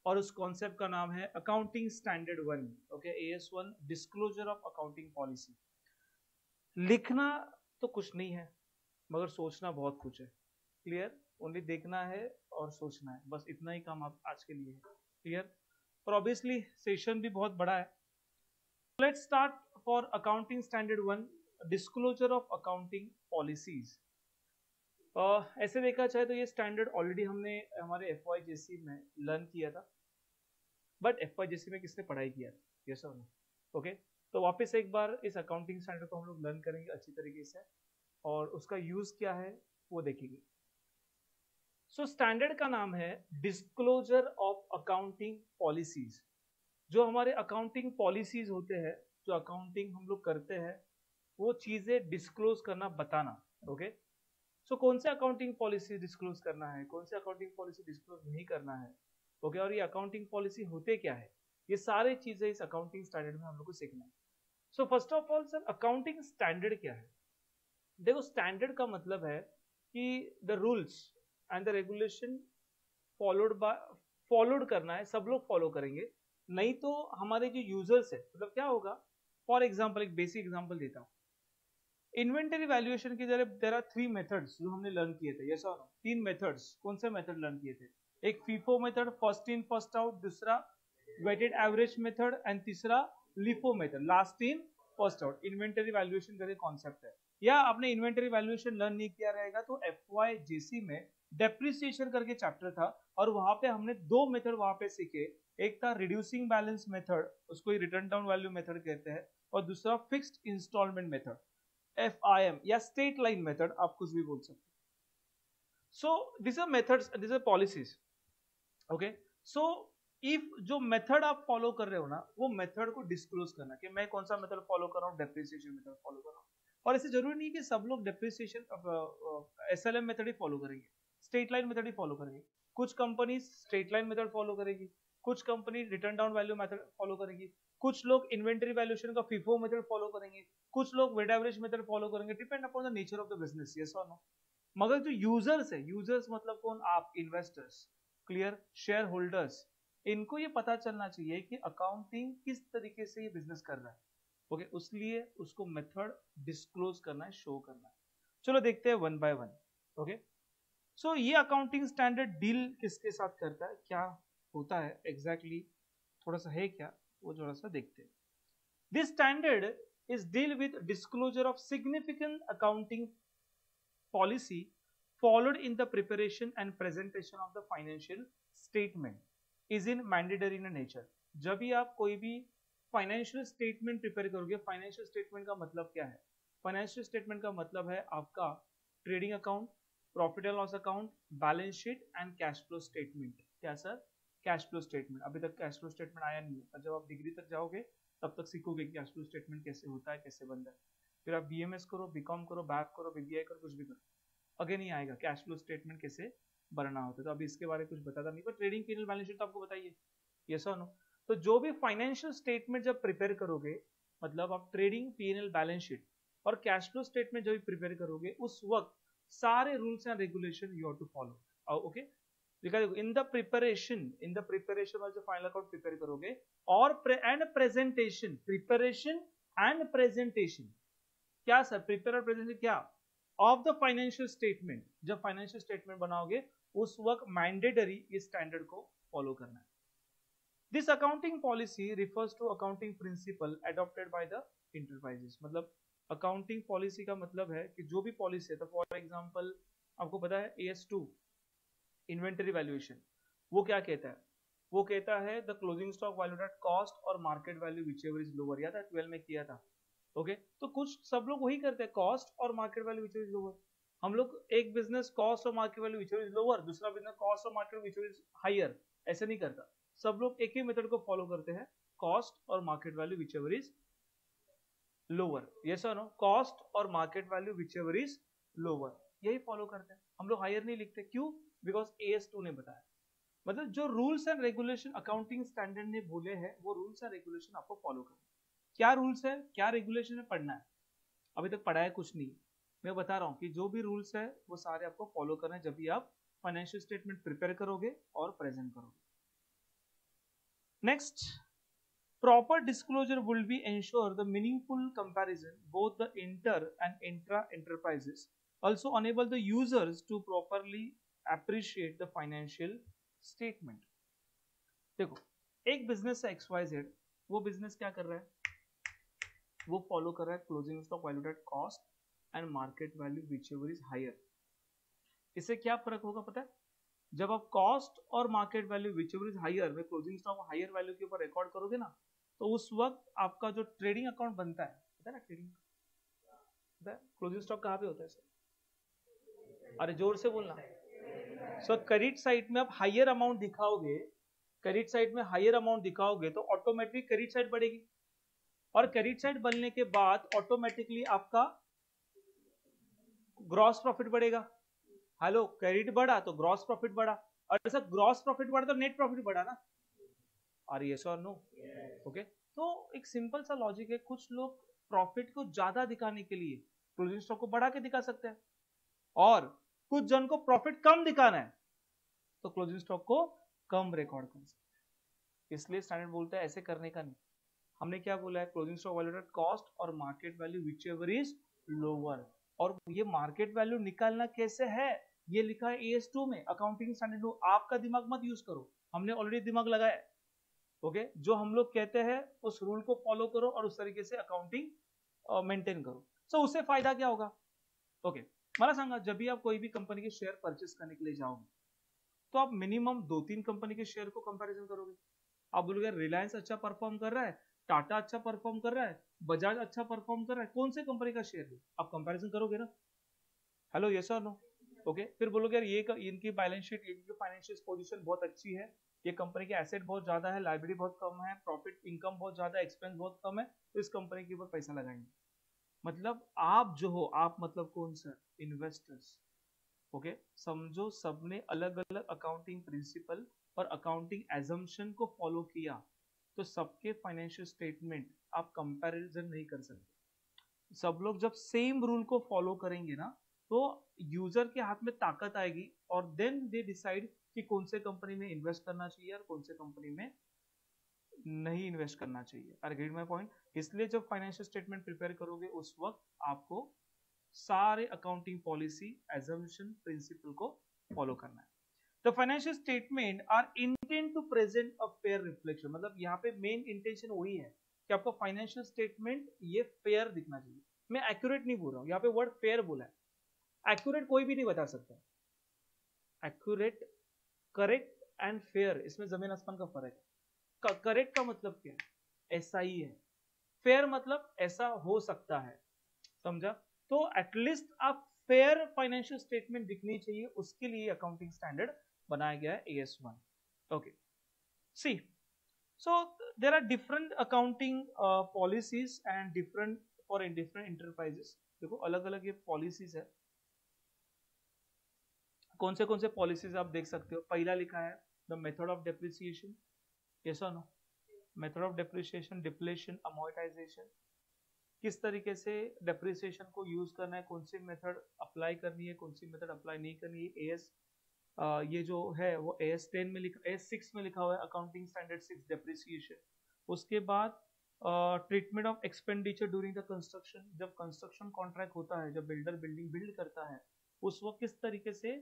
और उस कॉन्सेप्ट का नाम है accounting standard 1, okay, AS1, disclosure of accounting policy. लिखना तो कुछ नहीं है, मगर सोचना बहुत कुछ है। क्लियर? ओनली देखना है और सोचना है, बस इतना ही काम आप आज के लिए है। क्लियर? और ऑब्वियसली सेशन भी बहुत बड़ा है। Let's start for accounting standard 1, disclosure of accounting policies. ऐसे देखा जाए तो ये स्टैंडर्ड ऑलरेडी हमने हमारे FYJC में लर्न किया था, बट FYJC में किसने पढ़ाई किया था? यस और नो? ओके, तो वापस एक बार इस अकाउंटिंग स्टैंडर्ड को हम लोग लर्न करेंगे अच्छी तरीके से, और उसका यूज क्या है वो देखेंगे। सो स्टैंडर्ड का नाम है डिस्क्लोजर ऑफ अकाउंटिंग पॉलिसीज। जो हमारे अकाउंटिंग पॉलिसीज होते हैं, जो अकाउंटिंग हम लोग करते हैं, वो चीजें डिस्क्लोज करना, बताना। ओके, सो कौन से अकाउंटिंग पॉलिसी डिस्क्लोज करना है, कौन से अकाउंटिंग पॉलिसी डिस्क्लोज नहीं करना है, ओके, और ये अकाउंटिंग पॉलिसी होते क्या है, ये सारी चीजें इस अकाउंटिंग स्टैंडर्ड में हम लोग को सीखना है। So first of all sir, accounting standard क्या है? देखो, स्टैंडर्ड का मतलब है कि the rules and the regulation followed करना है, सब लोग फॉलो करेंगे, नहीं तो हमारे जो यूजर्स है, मतलब क्या होगा। फॉर एग्जाम्पल, एक बेसिक एग्जाम्पल देता हूँ। इन्वेंटरी वैल्यूएशन की जगह देयर आर 3 मेथड्स जो हमने लर्न किए थे, यस और नो? 3 मेथड्स, कौन से मेथड लर्न किए थे? एक FIFO method, first in first out, दूसरा वेटेड एवरेज मेथड, एंड तीसरा LIFO method, last in first out. Inventory valuation का कॉन्सेप्ट है, या आपने इन्वेंटरी वैल्यूएशन लर्न नहीं किया रहेगा तो FYJC में डेप्रिसिएशन करके चैप्टर था, और वहां पे हमने 2 मेथड वहां पे सीखे। एक था रिड्यूसिंग बैलेंस मेथड, उसको रिटर्न डाउन वैल्यू मेथड कहते हैं, और दूसरा फिक्स्ड इंस्टॉलमेंट मेथड, FIM या स्ट्रेट लाइन मेथड, आप कुछ भी बोल सकते हैं। So this are methods, this are policies, okay. So if जो मेथड आप फॉलो कर रहे हो ना, वो मेथड को डिस्क्लोज करना कि मैं कौन सा मेथड फॉलो कर रहा हूँ, डेप्रिसिएशन मेथड फॉलो कर रहा हूँ। और ऐसे जरूरी नहीं कि सब लोग डेप्रिसिएशन SLM मेथड ही फॉलो करेंगे, स्ट्रेट लाइन मेथड ही फॉलो करेंगे। कुछ company straight line method follow करेगी, कुछ company return down value method follow करेगी, कुछ लोग इन्वेंटरी वैल्यूएशन का फीफो मेथड फॉलो करेंगे, कुछ लोग वेट एवरेज मेथड फॉलो करेंगे, depend upon the nature of the business, yes और नो? मगर जो यूजर्स है, यूजर्स मतलब कौन? आप, इन्वेस्टर्स, क्लियर, शेयर होल्डर्स, इनको ये पता चलना चाहिए कि अकाउंटिंग किस तरीके से ये बिजनेस कर रहा है, ओके, उसलिए उसको मेथड डिस्क्लोज करना है, शो करना है। चलो देखते हैं वन बाय वन, ओके। सो ये अकाउंटिंग स्टैंडर्ड डील किसके साथ करता है, क्या होता है एग्जैक्टली, थोड़ा सा है क्या, वो थोड़ा सा देखते हैं। This standard is deal with disclosure of significant accounting policy followed in the preparation and presentation of the financial statement is in mandatory in nature। जब भी आप कोई भी फाइनेंशियल स्टेटमेंट प्रिपेयर करोगे, फाइनेंशियल स्टेटमेंट का मतलब क्या है? फाइनेंशियल स्टेटमेंट का मतलब है आपका trading account, profit and loss account, balance sheet and cash flow statement. क्या सर? Cash flow statement. अभी तक कैश फ्लो स्टेटमेंट आया नहीं है, और जब आप डिग्री तक जाओगे तब तक सीखोगे कैश फ्लो स्टेटमेंट कैसे होता है, कैसे बनता है। फिर आप BMS करो, BCom करो, बैक करो, BBI करो, कुछ भी करो, अगे नहीं आएगा कैश फ्लो स्टेटमेंट कैसे बनना होता है। तो अभी इसके बारे में कुछ बताता नहीं, पर ट्रेडिंग पीनल बैलेंस शीट तो आपको बताइए, यस और नो? तो जो भी फाइनेंशियल स्टेटमेंट जब प्रिपेयर करोगे, मतलब आप ट्रेडिंग पीएनएल बैलेंस शीट और कैश फ्लो स्टेटमेंट जब प्रिपेयर करोगे, उस वक्त सारे rules and regulation you have to follow, okay. In the preparation जो फाइनल अकाउंट प्रिपेयर करोगे, और and presentation, preparation and presentation, क्या सर? प्रिपेयर और प्रेजेंटेशन क्या? ऑफ द फाइनेंशियल स्टेटमेंट, जब फाइनेंशियल स्टेटमेंट बनाओगे उस वक्त मैंडेटरी इस स्टैंडर्ड को फॉलो करना है। This accounting policy refers to accounting principle adopted by the enterprises. मतलब अकाउंटिंग पॉलिसी का मतलब है कि जो भी पॉलिसी है, तो फॉर एग्जांपल आपको पता है AS2 इन्वेंटरी वैल्यूएशन, वो क्या कहता है? वो कहता है the closing stock valued at cost और market value whichever is lower. याद है 12 में किया था, ओके। तो कुछ सब लोग वही करते हैं, कॉस्ट और market value whichever is lower. हम लोग एक बिजनेस कॉस्ट और market value whichever is lower, दूसरा बिजनेस कॉस्ट और मार्केट व्हिचएवर इज हायर, ऐसे नहीं करता। सब लोग एक ही मेथड को फॉलो करते हैं, कॉस्ट और market value whichever is lower, yes और नो? कॉस्ट और market value whichever is lower, यही फॉलो करते हैं हम लोग, हायर नहीं लिखते। क्यों? बिकॉज AS2 ने बताया। मतलब जो rules and regulation accounting standard ने बोले हैं, वो रूल्स एंड रेगुलेशन आपको फॉलो करना है। क्या रूल्स है, क्या रेगुलेशन है, पढ़ना है। अभी तक पढ़ा है कुछ नहीं, मैं बता रहा हूँ कि जो भी रूल्स है वो सारे आपको फॉलो करना है जब भी आप फाइनेंशियल स्टेटमेंट प्रिपेयर करोगे और प्रेजेंट करोगे। Next, proper disclosure will be ensure the meaningful comparison both the inter and intra enterprises, also enable the users to properly appreciate the financial statement. देखो, एक बिजनेस है XYZ, वो business क्या कर रहा है, वो फॉलो कर रहा है closing stock valued at cost and market value whichever is higher. इससे क्या फर्क होगा पता है, जब आप कॉस्ट और market value whichever is higher में क्लोजिंग स्टॉक हायर वैल्यू के ऊपर रिकॉर्ड करोगे ना, तो उस वक्त आपका जो ट्रेडिंग अकाउंट बनता है, पता है ना ट्रेडिंग, क्लोजिंग स्टॉक कहाँ पे होता है सर, अरे जोर से बोलना. सो क्रेडिट साइड में आप हायर अमाउंट दिखाओगे, क्रेडिट साइड में हायर अमाउंट दिखाओगे तो ऑटोमेटिकली क्रेडिट साइड बढ़ेगी, और क्रेडिट साइड बनने के बाद ऑटोमेटिकली आपका ग्रॉस प्रॉफिट बढ़ेगा. हेलो, क्रेडिट बढ़ा तो ग्रॉस प्रॉफिट बढ़ा, और ऐसा ग्रॉस प्रॉफिट बढ़ा तो नेट प्रॉफिट बढ़ा ना. आर यस और नो? ओके, तो एक सिंपल सा लॉजिक है. कुछ लोग प्रॉफिट को ज्यादा दिखाने के लिए क्लोजिंग स्टॉक को बढ़ा के दिखा सकते हैं, और कुछ जन को प्रॉफिट कम दिखाना है तो क्लोजिंग स्टॉक को कम रिकॉर्ड कर सकते हैं. इसलिए स्टैंडर्ड बोलता है ऐसे करने का नहीं. हमने क्या बोला है, closing stock value at cost और market value whichever is lower. और ये मार्केट वैल्यू निकालना कैसे है, ये लिखा है AS2 में, अकाउंटिंग स्टैंडर्ड. आपका दिमाग मत यूज करो, हमने ऑलरेडी दिमाग लगाया. ओके, जो हम लोग कहते हैं उस रूल को फॉलो करो और उस तरीके से अकाउंटिंग मेंटेन करो. सो उससे फायदा क्या होगा. ओके, मला सांगा, जब भी आप कोई भी कंपनी के शेयर परचेस करने के लिए जाओगे तो आप मिनिमम 2-3 कंपनी के शेयर को कंपैरिजन करोगे. आप बोलोगे रिलायंस अच्छा परफॉर्म कर रहा है, टाटा अच्छा परफॉर्म कर रहा है, बजाज अच्छा परफॉर्म कर रहा है, कौन से कंपनी का शेयर है, आप कंपैरिजन करोगे ना. हेलो, यस और नो? ओके, फिर बोलोगे यार ये इनकी बैलेंस शीट, इनकी फाइनेंशियल पोजीशन बहुत अच्छी है, ये कंपनी के एसेट बहुत ज्यादा है, लायबिलिटी बहुत कम है, प्रॉफिट इनकम बहुत ज्यादा, एक्सपेंस बहुत कम है, तो इस कंपनी के ऊपर पैसा लगाएंगे. मतलब आप जो हो, आप मतलब कौन सा, इन्वेस्टर्स. ओके, समझो सबने अलग अलग अकाउंटिंग प्रिंसिपल और अकाउंटिंग एजम्पशन को फॉलो किया, तो सबके फाइनेंशियल स्टेटमेंट आप कंपैरिजन नहीं कर सकते. सब लोग जब सेम रूल को फॉलो करेंगे ना, तो यूजर के हाथ में ताकत आएगी, और देन दे डिसाइड कि कौन से कंपनी में इन्वेस्ट करना चाहिए और कौन से कंपनी में नहीं इन्वेस्ट करना चाहिए. Are get my point. इसलिए जब फाइनेंशियल स्टेटमेंट प्रिपेयर करोगे उस वक्त आपको सारे अकाउंटिंग पॉलिसी, एजम्पशन, प्रिंसिपल को फॉलो करना है. The financial statement are intent to present a fair reflection. मतलब यहाँ पे मेन इंटेंशन वही है कि आपका फाइनेंशियल स्टेटमेंट ये फेयर दिखना चाहिए. मैं एक्यूरेट नहीं बोल रहा हूँ, यहाँ पे वर्ड फेयर बोला है. एक्यूरेट कोई भी नहीं बता सकता. एक्यूरेट, करेक्ट एंड फेयर, इसमें जमीन आसमान का फर्क है. करेक्ट का मतलब क्या है, ऐसा ही है. फेयर मतलब ऐसा हो सकता है, समझा. तो एटलीस्ट आप फेयर फाइनेंशियल स्टेटमेंट दिखनी चाहिए, उसके लिए अकाउंटिंग स्टैंडर्ड बनाया गया है AS1. Okay, see, so there are different accounting policies and different for different enterprises. देखो अलग अलग ये पॉलिसीज है. कौन से पॉलिसीज आप देख सकते हो. पहला लिखा है the method of depreciation. Yes और no? Method of depreciation, depletion, amortisation, किस तरीके से डेप्रिसिएशन को यूज करना है, कौन सी मेथड अप्लाई करनी है, कौन सी मेथड अप्लाई नहीं करनी है. AS ये जो है वो AS10 में लिखा, AS6 में लिखा हुआ है, अकाउंटिंग स्टैंडर्ड 6 डेप्रिसिएशन. उसके बाद treatment of expenditure during the construction. जब कंस्ट्रक्शन कॉन्ट्रैक्ट होता है, जब बिल्डर बिल्डिंग बिल्ड करता है, उस वक्त किस तरीके से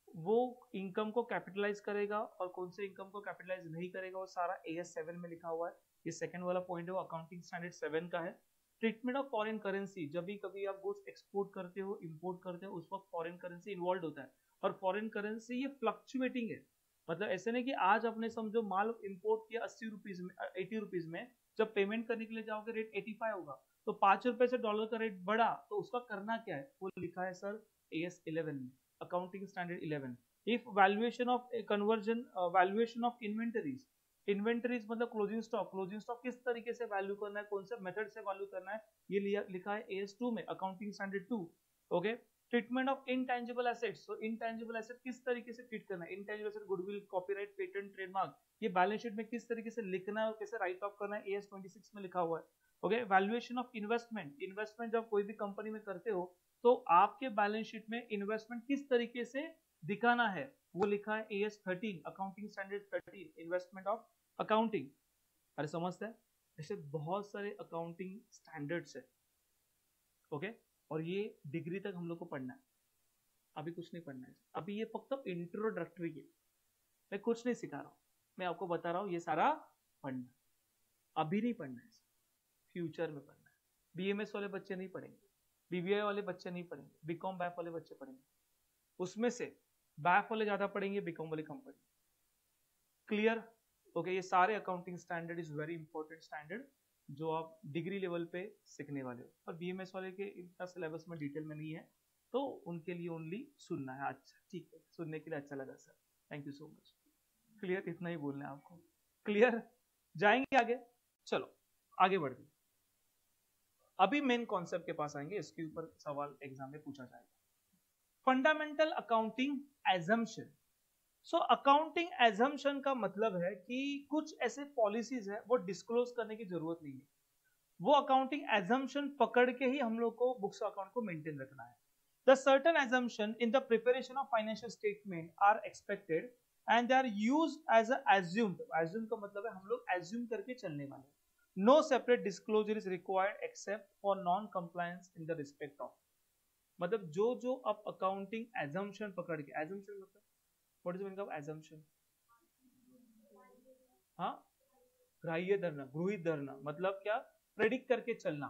वो इनकम को कैपिटलाइज करेगा और कौन से इनकम को कैपिटलाइज नहीं करेगा, वो सारा AS7 में लिखा हुआ है. ये सेकंड वाला पॉइंट है, वो अकाउंटिंग स्टैंडर्ड 7 का है. Treatment of foreign currency. जब भी कभी आप गुड्स एक्सपोर्ट करते हो, इंपोर्ट करते हो, उस वक्त फॉरेन करेंसी इन्वॉल्व होता है, और फॉरेन करेंसी ये फ्लक्चुएटिंग है. मतलब ऐसे नहीं कि आज आपने समझो माल इंपोर्ट किया 80 रुपीज में, 80 रुपीज में, जब पेमेंट करने के लिए जाओगे रेट 85 होगा, तो 5 रुपए से डॉलर का रेट बढ़ा, तो उसका करना क्या है, वो लिखा है सर AS11 में, accounting standard 11. If valuation of conversion, valuation of inventories. Inventories मतलब क्लोजिंग स्टॉक. क्लोजिंग स्टॉक किस तरीके से वैल्यू करना है, कौन से मेथड से वैल्यू करना है, ये लिखा है AS2 में, accounting standard 2. Okay, treatment of intangible assets. तो इनटेंजिबल एसेट किस तरीके से ट्रीट करना है, intangible asset, goodwill, copyright, patent, trademark, ये बैलेंस शीट में किस तरीके से लिखना है और कैसे राइट ऑफ करना है, AS26 में लिखा हुआ है. Okay, valuation of investment. Investment जब कोई भी कंपनी में करते हो तो आपके बैलेंस शीट में इन्वेस्टमेंट किस तरीके से दिखाना है, वो लिखा है AS13, accounting standard 13, investment of accounting, अरे समझते हैं, ऐसे बहुत सारे अकाउंटिंग स्टैंडर्ड्स है, ओके, और ये डिग्री तक हम लोग को पढ़ना है, अभी कुछ नहीं पढ़ना है, अभी ये फक्त इंट्रोडक्टरी है, मैं कुछ नहीं सिखा रहा हूँ, मैं आपको बता रहा हूँ ये सारा पढ़ना, अभी नहीं पढ़ना है, फ्यूचर में पढ़ना है। बीएमएस वाले बच्चे नहीं पढ़ेंगे, बीबीए वाले बच्चे नहीं पढ़ेंगे, बीकॉम बैफ वाले बच्चे पढ़ेंगे, उसमें से बैफ वाले ज्यादा पढ़ेंगे, बीकॉम वाले कम पढ़ेंगे। क्लियर? ओके, ये सारे accounting standard is very important standard जो आप डिग्री लेवल पे सीखने वाले हो, और बीएमएस वाले के इतना सिलेबस में डिटेल में नहीं है, तो उनके लिए ओनली सुनना है। अच्छा ठीक है, सुनने के लिए अच्छा लगा sir, thank you so much. Clear? इतना ही बोलना है आपको। क्लियर? जाएंगे आगे, चलो आगे बढ़ते, अभी मेन कॉन्सेप्ट के पास आएंगे, इसके ऊपर सवाल एग्जाम में पूछा जाएगा। Fundamental accounting assumption. So accounting assumption का मतलब है कि कुछ ऐसे पॉलिसीज है वो डिस्क्लोज करने की जरूरत नहीं है, वो अकाउंटिंग एजम्पशन पकड़ के ही हम लोग को बुक्स अकाउंट को मेंटेन रखना है। The certain assumption in the preparation of financial statement are expected and they are used as assumed, assume का मतलब है हम लोग एज्यूम करके चलने वाले। No separate disclosure is required except for non-compliance in the respect of, मतलब जो आप अकाउंटिंग एजम्पशन पकड़ के, एजम्पशन मतलब what is the meaning of assumption? हाँ, ग्राह्य धरना, गृहित धरना, मतलब क्या? प्रेडिक्ट करके चलना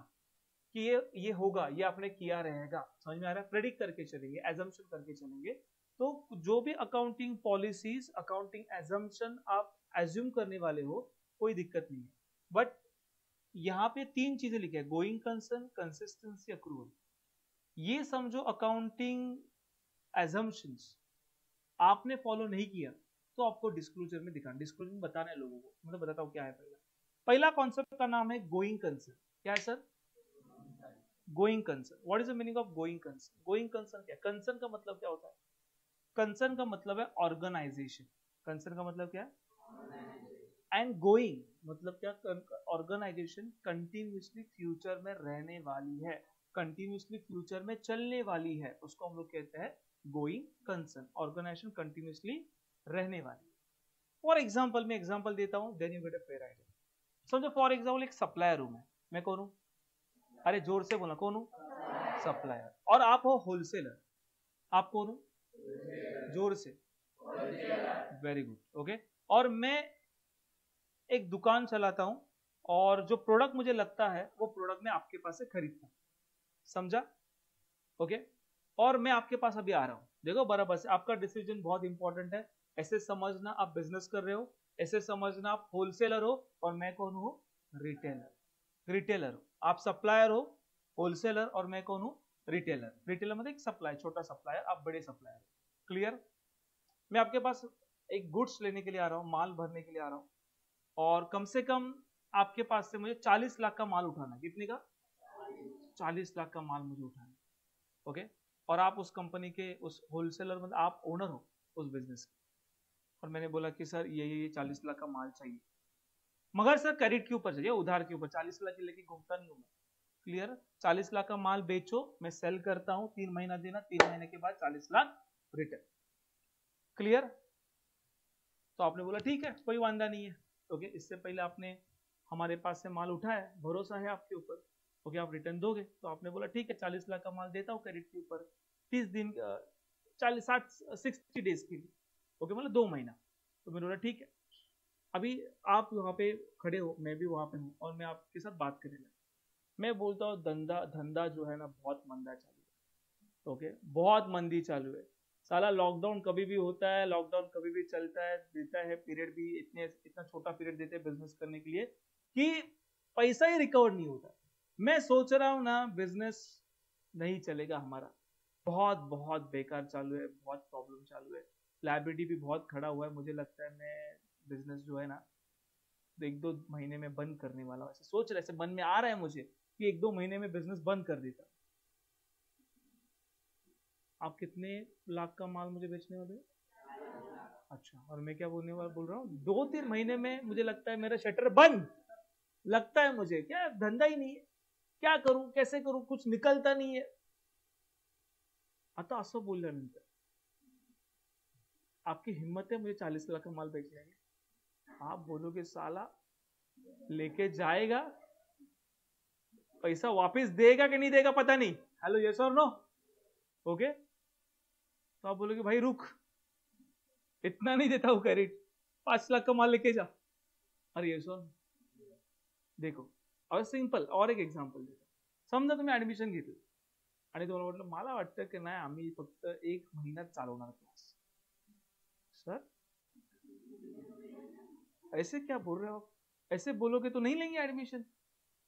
कि ये होगा, ये आपने किया रहेगा, समझ में आ रहा है? प्रेडिक्ट करके चलेंगे, एजम्पशन करके चलेंगे, तो जो भी अकाउंटिंग पॉलिसीज, अकाउंटिंग एजम्पशन आप एज्यूम करने वाले हो, कोई दिक्कत नहीं है। बट यहाँ पे तीन चीजें लिखे हैं, गोइंग कंसर्न, कंसिस्टेंसी, अक्रूवल। ये समझो अकाउंटिंग एजम्पशंस आपने फॉलो नहीं किया तो आपको डिस्क्लोजर में दिखाना, डिस्क्लोजर में बताना है लोगों को, मतलब बताता हूँ क्या है। पहला कॉन्सेप्ट का नाम है गोइंग कंसर्न। क्या है sir? Going concern. What is the meaning of going concern? Going concern क्या? कंसर्न का मतलब क्या होता है? कंसर्न का मतलब है ऑर्गेनाइजेशन, कंसर्न का मतलब क्या है? एंड गोइंग मतलब क्या? ऑर्गेनाइजेशन कंटिन्यूसली फ्यूचर में रहने वाली है, कंटिन्यूसली फ्यूचर में चलने वाली है, उसको हम लोग कहते हैं गोइंग कंसर्न। ऑर्गेनाइजेशन कंटिन्यूसली रहने वाली। फॉर एग्जाम्पल, मैं एग्जाम्पल देता हूं, then you get a fair idea. समझो फॉर एग्जाम्पल एक सप्लायर हूं मैं कौन हूं? अरे जोर से बोला, कौन हूं? सप्लायर। और आप हो होलसेलर, आप कौन हो? जोर से। Very good, okay. और मैं एक दुकान चलाता हूं, और जो प्रोडक्ट मुझे लगता है वो प्रोडक्ट मैं आपके पास से खरीदता हूं, समझा? ओके। और मैं आपके पास अभी आ रहा हूं, देखो बराबर से, आपका डिसीजन बहुत इंपॉर्टेंट है। ऐसे समझना आप बिजनेस कर रहे हो, ऐसे समझना आप होलसेलर हो, और मैं कौन हूं? रिटेलर। रिटेलर हो आप, सप्लायर हो होलसेलर, और मैं कौन हूं? रिटेलर। रिटेलर मतलब एक सप्लायर, छोटा सप्लायर, आप बड़े सप्लायर। क्लियर? मैं आपके पास एक गुड्स लेने के लिए आ रहा हूं, माल भरने के लिए आ रहा हूं, और कम से कम आपके पास से मुझे 40 लाख का माल उठाना है। कितने का? 40 लाख का माल मुझे उठाना है, ओके। और आप उस कंपनी के उस होलसेलर, मतलब आप ओनर हो उस बिजनेस के, और मैंने बोला कि सर ये 40 लाख का माल चाहिए, मगर सर क्रेडिट के ऊपर चाहिए, उधार के ऊपर। 40 लाख लेके घूमता नहीं हूं मैं। क्लियर? 40 लाख का माल बेचो, मैं सेल करता हूं, 3 महीना देना, 3 महीने के बाद 40 लाख रिटर्न। क्लियर? तो आपने बोला ठीक है, कोई वांदा नहीं है, ओके। इससे पहले आपने हमारे पास से माल उठाया, भरोसा है आपके ऊपर, ओके, आप रिटर्न दोगे। तो आपने बोला ठीक है, 40 लाख का माल देता हूँ क्रेडिट के ऊपर, 30 दिन, 60 डेज के लिए, ओके, मतलब 2 महीना। तो मैंने बोला ठीक है। अभी आप वहाँ पे खड़े हो, मैं भी वहाँ पे हूँ, और मैं आपके साथ बात करने लगा। मैं बोलता हूँ धंधा धंधा जो है ना बहुत मंदा चालू है, ओके, बहुत मंदी चालू है। साला लॉकडाउन कभी भी होता है, लॉकडाउन कभी भी चलता है, देता है पीरियड भी, इतना छोटा पीरियड देते हैं बिजनेस करने के लिए कि पैसा ही रिकवर नहीं होता। मैं सोच रहा हूँ ना बिजनेस नहीं चलेगा हमारा, बहुत बहुत बेकार चालू है, बहुत प्रॉब्लम चालू है, लाइबिलिटी भी बहुत खड़ा हुआ है। मुझे लगता है मैं बिजनेस जो है ना 1-2 महीने में बंद करने वाला हूँ। ऐसे सोच रहे, ऐसे मन में आ रहा है मुझे कि 1-2 महीने में बिजनेस बंद कर देता। आप कितने लाख का माल मुझे बेचने वाले? अच्छा, और मैं क्या बोल रहा हूँ, 2-3 महीने में मुझे लगता है मेरा शटर बंद। लगता है मुझे, क्या धंधा ही नहीं है, क्या करूं, कैसे करूं, कुछ निकलता नहीं है। आता असं बोलल्यानंतर आपकी हिम्मत है मुझे 40 लाख का माल बेचने की? आप बोलोगे साला लेके जाएगा, पैसा वापस देगा कि नहीं देगा पता नहीं, हेलो यस और नो, ओके, तो आप बोलोगे भाई रुक, इतना नहीं देता हूं क्रेडिट, 5 लाख का माल लेके जा, अरे यस और देखो. और सिंपल और एक एक्झाम्पल देतो. समजा तुम्ही ऍडमिशन घेतलं आणि तुम्हाला म्हटलं मला वाटतं की नाही आम्ही फक्त 1 महिन्यात चालवणार क्लास. सर ऐसे क्या बोल रहे हो आप, ऐसे बोलोगे तो नहीं लेंगे एडमिशन.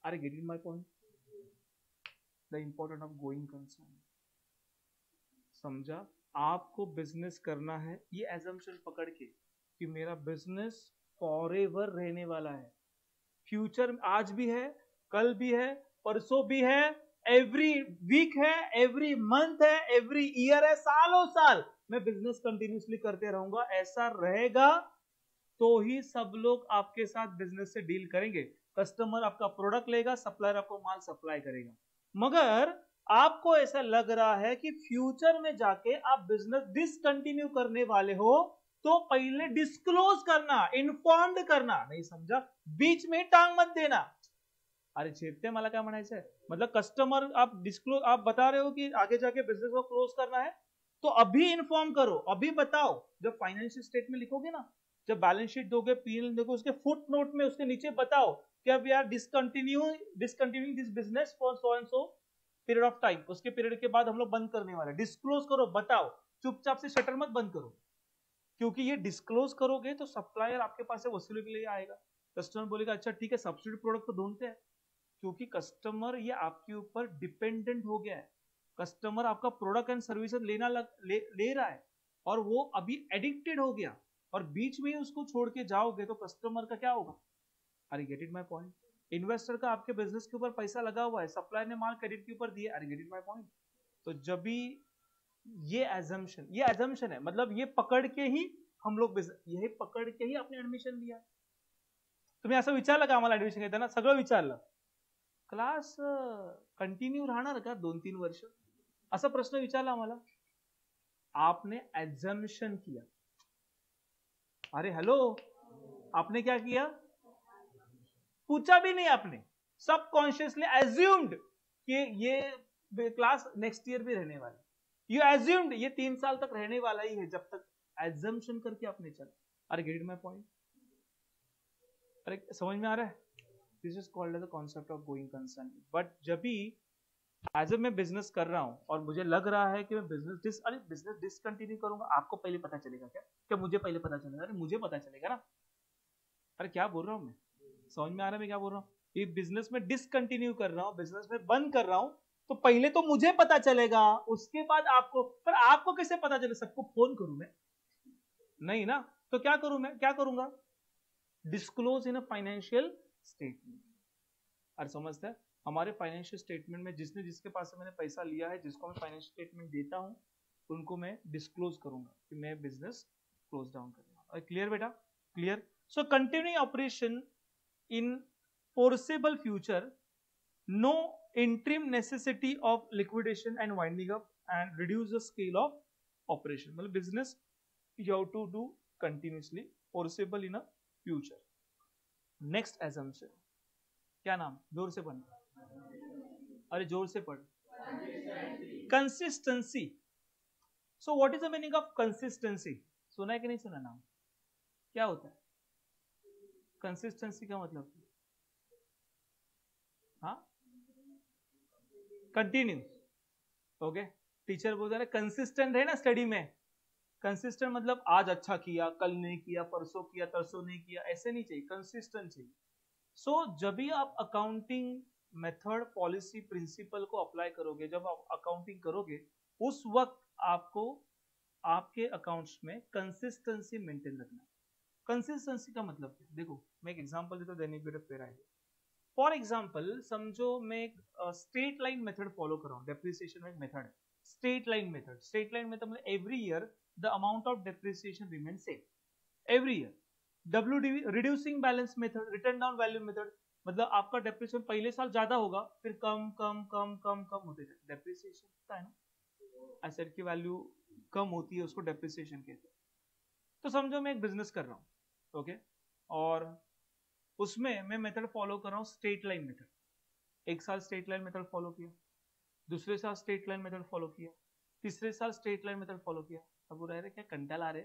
अरे get in my point, the important of going concern. समझा, आपको बिजनेस करना है ये एजम्पशन पकड़ के कि मेरा बिजनेस फॉरएवर रहने वाला है, फ्यूचर आज भी है, कल भी है, परसों भी है, एवरी वीक है, एवरी मंथ है, एवरी ईयर है, सालों साल मैं बिजनेस कंटिन्यूसली करते रहूंगा. ऐसा रहेगा तो ही सब लोग आपके साथ बिजनेस से डील करेंगे. कस्टमर आपका प्रोडक्ट लेगा, सप्लायर आपको माल सप्लाई करेगा. मगर आपको ऐसा लग रहा है कि फ्यूचर में जाके आप बिजनेस डिसकंटिन्यू करने वाले हो, तो पहले डिस्क्लोज करना, इन्फॉर्म्ड करना. नहीं समझा, बीच में टांग मत देना. अरे चेपते मला काय म्हणायचंय, मतलब कस्टमर आप डिस्क्लोज, आप बता रहे हो कि आगे जाके बिजनेस को क्लोज करना है, तो अभी इन्फॉर्म करो, अभी बताओ. जब फाइनेंशियल स्टेटमेंट लिखोगे ना, जब बैलेंस शीट दोगे, पीएल दोगे, उसके फुट नोट में उसके नीचे बताओ कि अब यार discontinuing this business for so and so period of time, उसके पीरियड के बाद हम लोग बंद करने वाले. डिस्क्लोज करो, बताओ. चुपचाप से शटर मत बंद करो, क्योंकि ये डिस्क्लोज करोगे तो सप्लायर आपके पास से वसूली के लिए आएगा. कस्टमर बोलेगा अच्छा ठीक है सब्सिट्यूट प्रोडक्ट तो ढूंढते हैं, क्योंकि कस्टमर ये आपके ऊपर डिपेंडेंट हो गया है. कस्टमर आपका प्रोडक्ट एंड सर्विसेज ले रहा है और वो अभी एडिक्टेड हो गया, और बीच में ही उसको छोड़ के जाओगे तो कस्टमर का क्या होगा. अरे get it my point. Investor का आपके बिजनेस के ऊपर पैसा लगा हुआ है, सप्लायर ने माल क्रेडिट के ऊपर दिया. अरे गेट इट माय पॉइंट. तो जब भी ये एजम्पशन है, मतलब ये पकड़ के ही हम लोग यही पकड के ही आपण ऍडमिशन लिया. तुम्ही असं विचारलं का आम्हाला ऍडमिशन घेताना, सगळं विचारलं, क्लास कंटिन्यू राहणार का 2-3 वर्ष, असा प्रश्न विचारला आम्हाला. आपने एजम्पशन किया. अरे हेलो, आपने क्या किया, पूछा भी नहीं आपने, सबकॉन्शियसली एज्यूम्ड कि ये क्लास नेक्स्ट ईयर भी रहने वाला है. यू एज्यूम्ड ये 3 साल तक रहने वाला ही है, जब तक एजम्पशन करके आपने चला. अरे गेट माय पॉइंट. अरे समझ में आ रहा है. This is called as the concept of going concern. But जब भी एज मैं बिजनेस कर रहा हूं और मुझे लग रहा है कि मैं बिजनेस डिसकंटिन्यू करूंगा, आपको पहले पता चलेगा क्या, क्या मुझे पहले पता चलेगा. अरे मुझे पता चलेगा ना. अरे क्या बोल रहा हूं मैं, समझ में आ रहा है मैं क्या बोल रहा हूँ. ये बिजनेस में डिसकंटिन्यू कर रहा हूँ, बिजनेस में बंद कर रहा हूँ, तो पहले तो मुझे पता चलेगा, उसके बाद आपको. पर आपको कैसे पता चले, सबको फोन करूं मैं, नहीं ना. तो क्या करूं मैं, क्या करूंगा, disclose in a financial statement. अरे समझते हैं, हमारे फाइनेंशियल स्टेटमेंट में जिसने जिसके पास से मैंने पैसा लिया है, जिसको मैं फाइनेंशियल स्टेटमेंट देता हूं, उनको मैं डिस्क्लोज करूंगा कि मैं बिजनेस क्लोज डाउन करूंगा. क्लियर बेटा, clear. So continuing operation in foreseeable future, no interim necessity of liquidation and winding up, and reduce the scale of operation. मतलब business you have to do continuously, foreseeable in a future. Next assumption, क्या नाम, जोर से पढ़ना, अरे जोर से पढ़. Consistency. So what is the meaning of consistency? सुना है कि नहीं सुना नाम, क्या होता है कंसिस्टेंसी का मतलब, हाँ कंटिन्यू. ओके, टीचर बोल रहे कंसिस्टेंट है ना स्टडी में. कंसिस्टेंट मतलब आज अच्छा किया, कल नहीं किया, परसों किया, तरसों नहीं किया, ऐसे नहीं चाहिए, कंसिस्टेंट चाहिए. सो जब भी आप अकाउंटिंग मेथड, पॉलिसी, प्रिंसिपल को अप्लाई करोगे, जब आप अकाउंटिंग करोगे, उस वक्त आपको आपके अकाउंट्स में कंसिस्टेंसी मेंटेन रखना है. कंसिस्टेंसी का मतलब क्या, देखो मैं एक एग्जांपल देता हूं, then you get a fair idea. For example समझो मैं एक स्ट्रेट लाइन मेथड फॉलो कर रहा हूं. डेप्रिसिएशन में एक मेथड है straight line method. Straight line method मतलब every year the amount of depreciation remain same every year. WDV reducing balance method, written down value method, मतलब आपका डेप्रिसिएशन पहले साल ज्यादा होगा, फिर कम कम कम कम कम होते जाए. डेप्रिसिएशन होता है ना, एसेट की वैल्यू कम होती है, उसको डेप्रिसिएशन कहते हैं. तो समझो मैं एक बिजनेस कर रहा हूं, ओके. और उसमें मैं मेथड फॉलो कर रहा हूँ स्ट्रेट लाइन मेथड। एक साल स्ट्रेट लाइन मेथड फॉलो किया, दूसरे साल स्ट्रेट लाइन मेथड फॉलो किया, तीसरे साल स्ट्रेट लाइन मेथड फॉलो किया। अब वो रह रहे क्या कंटाल आ रहे,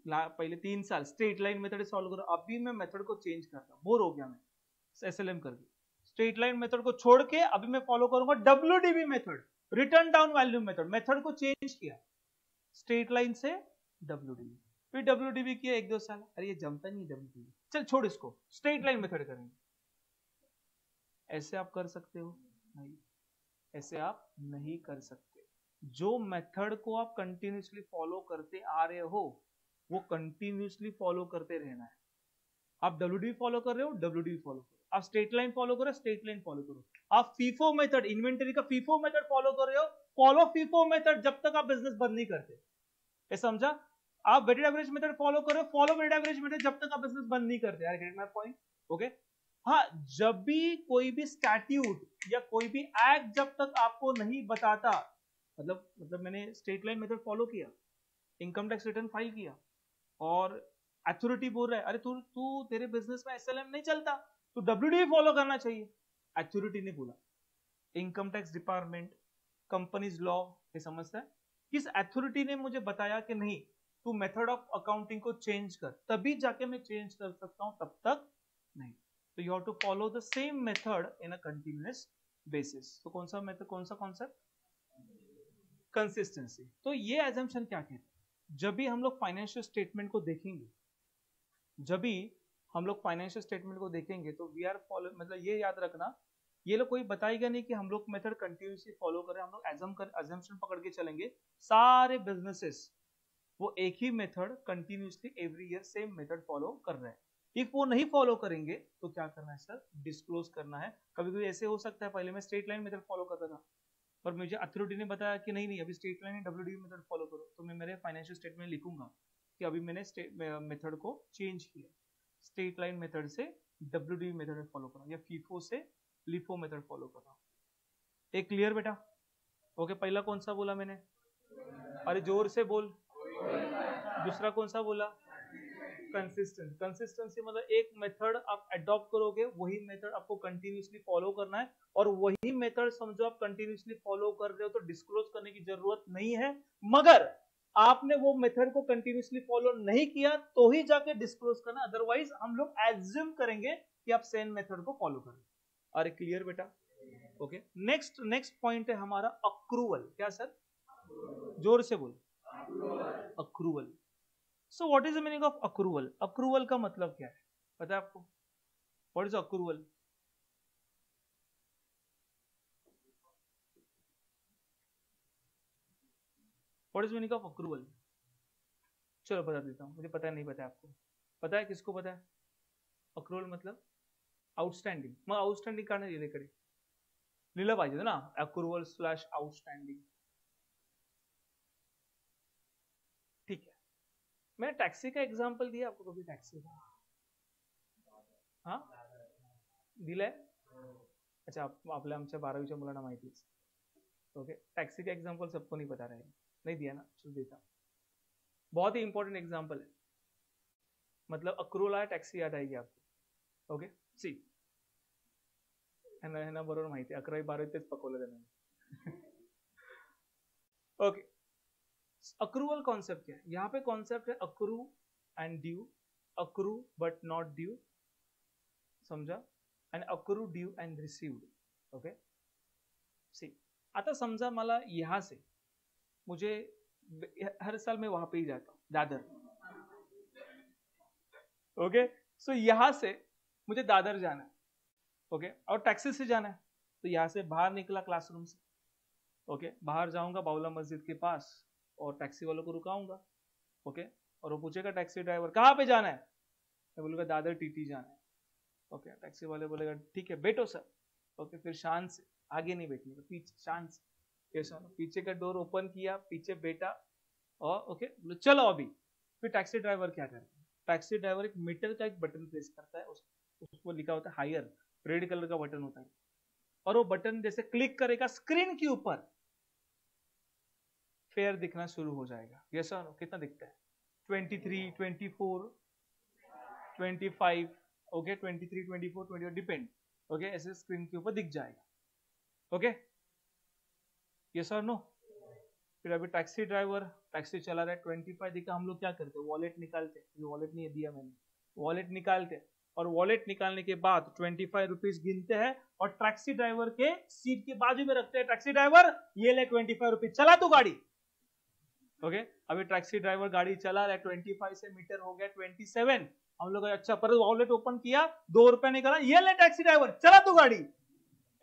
पहले 3 साल स्ट्रेट लाइन मेथड सॉल्व करो, अभी मैं मेथड को चेंज करता हूँ, बोर हो गया मैं एसएलएम करके। स्ट्रेट लाइन मेथड को छोड़ के अभी मैं फॉलो करूंगा WDV method, written down value method. Method को चेंज किया स्ट्रेट लाइन से डब्ल्यूडीबी, फिर डब्ल्यूडीबी किया 1-2 साल, अरे ये जमता नहीं डब्ल्यूडीबी, चल छोड़ इसको, स्ट्रेट लाइन मेथड करेंगे। ऐसे आप कर सकते हो? नहीं, ऐसे आप नहीं कर सकते। जो मेथड को आप कंटिन्यूसली फॉलो करते आ रहे हो वो कंटिन्यूसली फॉलो करते रहना है। आप डब्ल्यूडीबी फॉलो कर रहे हो, डब्ल्यूडीबी फॉलो करो। आप स्ट्रेट लाइन फॉलो करो, स्ट्रेट लाइन फॉलो करो। आप फीफो मेथड, इन्वेंटरी का फीफो मेथड फॉलो कर रहे हो, फॉलो फीफो मेथड जब तक आप बिजनेस बंद नहीं करते। ये समझा? आप वेटेड एवरेज मेथड फॉलो करो, फॉलो वेटेड एवरेज मेथड जब तक आप बिजनेस बंद नहीं करते। यार गेट माय पॉइंट? ओके। हाँ, जब भी कोई भी स्टैट्यूट या कोई भी एक्ट जब तक आपको नहीं बताता, मतलब मैंने स्ट्रेट लाइन मेथड फॉलो किया, इनकम टैक्स रिटर्न फाइल किया, और अथॉरिटी बोल रहा है अरे तू तेरे बिजनेस में एसएलएम नहीं चलता, तू डब्ल्यूडीबी फॉलो करना चाहिए। अथॉरिटी ने बोला, income tax department, companies law, ये समझता है? किस अथॉरिटी ने मुझे बताया कि नहीं तू मेथड ऑफ अकाउंटिंग को चेंज कर, तभी जाके मैं चेंज कर सकता हूं, तब तक नहीं। तो you have to follow the same method in a continuous basis. तो कौन सा मेथड, कौन सा कॉन्सेप्ट? कंसिस्टेंसी। तो ये एजम्पशन क्या कहते हैं? जब भी हम लोग फाइनेंशियल स्टेटमेंट को देखेंगे, जब भी हम लोग फाइनेंशियल स्टेटमेंट को देखेंगे तो वी आर फॉलो, मतलब ये याद रखना, ये लोग कोई बताएगा नहीं कि हम लोग मेथड कंटिन्यूसली फॉलो करें। हम लोग एजम्पशन पकड़ के चलेंगे, सारे बिजनेसेस वो एक ही method continuously every year same method follow कर रहे हैं। इफ वो नहीं फॉलो करेंगे तो क्या करना है सर? डिस्क्लोज करना है। कभी कभी ऐसे हो सकता है, पहले मैं स्ट्रेट लाइन मेथड फॉलो करता था, पर मुझे अथॉरिटी ने बताया कि नहीं अभी straight line WDB method follow करो, तो मैं मेरे फाइनेंशियल स्टेटमेंट लिखूंगा कि अभी मैंने मेथड को चेंज किया, स्ट्रेट लाइन मेथड से डब्ल्यूडीबी मेथड फॉलो कर रहा हूँ, या फीफो से लिफो मेथड फॉलो कर रहा हूँ। एक क्लियर बेटा? ओके, पहला कौन सा बोला मैंने? अरे जोर से बोल। दूसरा कौन सा बोला? कंसिस्टेंसी। कंसिस्टेंसी मतलब एक मेथड आप अडॉप्ट करोगे, वही मेथड आपको कंटिन्यूसली फॉलो करना है, और वही मेथड समझो आप कंटिन्यूसली फॉलो कर रहे हो तो डिस्क्लोज करने की जरूरत नहीं है। मगर आपने वो मेथड को कंटिन्यूसली फॉलो नहीं किया तो ही जाके डिस्क्लोज करना, अदरवाइज हम लोग एज्यूम करेंगे कि आप सेम मेथड को फॉलो करें। अरे क्लियर बेटा? ओके। नेक्स्ट पॉइंट है हमारा अक्रूवल। क्या सर? जोर से बोल। Accrual. So what is the meaning of accrual? Accrual का मतलब क्या है पता है आपको? What is accrual? What is meaning of accrual? चलो बता देता हूँ, मुझे पता है, नहीं पता है आपको? पता है? किसको पता है? अक्रूवल मतलब आउटस्टँडिंग। मग आउटस्टँडिंग का नाही लिहिलेकडे लिहिलं पाहिजे ना, अक्रूवल स्लॅश आउटस्टँडिंग। ठीक है, मैंने टैक्सी का एग्जाम्पल दिया आपको कभी? टैक्सी का हाँ दिलाय? अच्छा, आपल्या आमच्या 12वीच्या मुलांना माहितीच। ओके, टैक्सी का एग्जाम्पल सबको नहीं पता रहेगा, नहीं दिया ना, चलो देता। बहुत ही इंपॉर्टेंट एग्जाम्पल है, मतलब अक्रूवल आया टैक्सी याद आएगी आपको। ओके सी, ह्यांना बरोबर माहिती, 11वी 12वी तेच पकवलं त्यांना। ओके, अक्रूवल कॉन्सेप्ट क्या है? यहाँ पे कॉन्सेप्ट है accrue and due, accrue but not due, समझा? And accrue due and received. Okay see, आता समझा मला यहाँ से मुझे हर साल मैं वहां पे ही जाता हूँ, दादर। ओके, सो यहाँ से मुझे दादर जाना है, ओके, और टैक्सी से जाना है। तो यहाँ से बाहर निकला क्लासरूम से, ओके, बाहर जाऊंगा बाउला मस्जिद के पास और टैक्सी वालों को रुकाऊंगा, ओके, और वो पूछेगा टैक्सी ड्राइवर कहाँ पे जाना है, मैं बोलूंगा दादर टीटी जाना है। ओके, टैक्सी वाले बोलेगा ठीक है बैठो सर। ओके, फिर शांत से, आगे नहीं बैठने का, पीछे शांत से, ऐसा पीछे का डोर ओपन किया, पीछे बैठा, और ओके चलो अभी। फिर टैक्सी ड्राइवर क्या करता है? टैक्सी ड्राइवर एक मीटर का एक बटन प्रेस करता है, उसको लिखा होता है हायर, रेड कलर का बटन होता है, और वो बटन जैसे क्लिक करेगा स्क्रीन के ऊपर फेयर दिखना शुरू हो जाएगा। ये सर कितना दिखता है? 23, 24, 25, ओके 23, 24, 24 डिपेंड, ओके ऐसे स्क्रीन के ऊपर दिख जाएगा, ओके यस और नो। फिर अभी टैक्सी ड्राइवर टैक्सी चला रहा है, 25 दिखा, हम लोग क्या करते हैं, वॉलेट निकालते, ये वॉलेट नहीं दिया मैंने, वॉलेट निकालते और वॉलेट निकालने के बाद 25 रुपीज गिनते हैं और टैक्सी ड्राइवर के सीट के बाजू में रखते हैं, टैक्सी ड्राइवर ये ले 25 रुपीज, चला तू गाड़ी, ओके अभी टैक्सी ड्राइवर गाड़ी चला रहा है, 25 से मीटर हो गया 27, हम लोग अच्छा पर वॉलेट ओपन किया, 2 रुपए निकाला, ये ले टैक्सी ड्राइवर चला तू गाड़ी।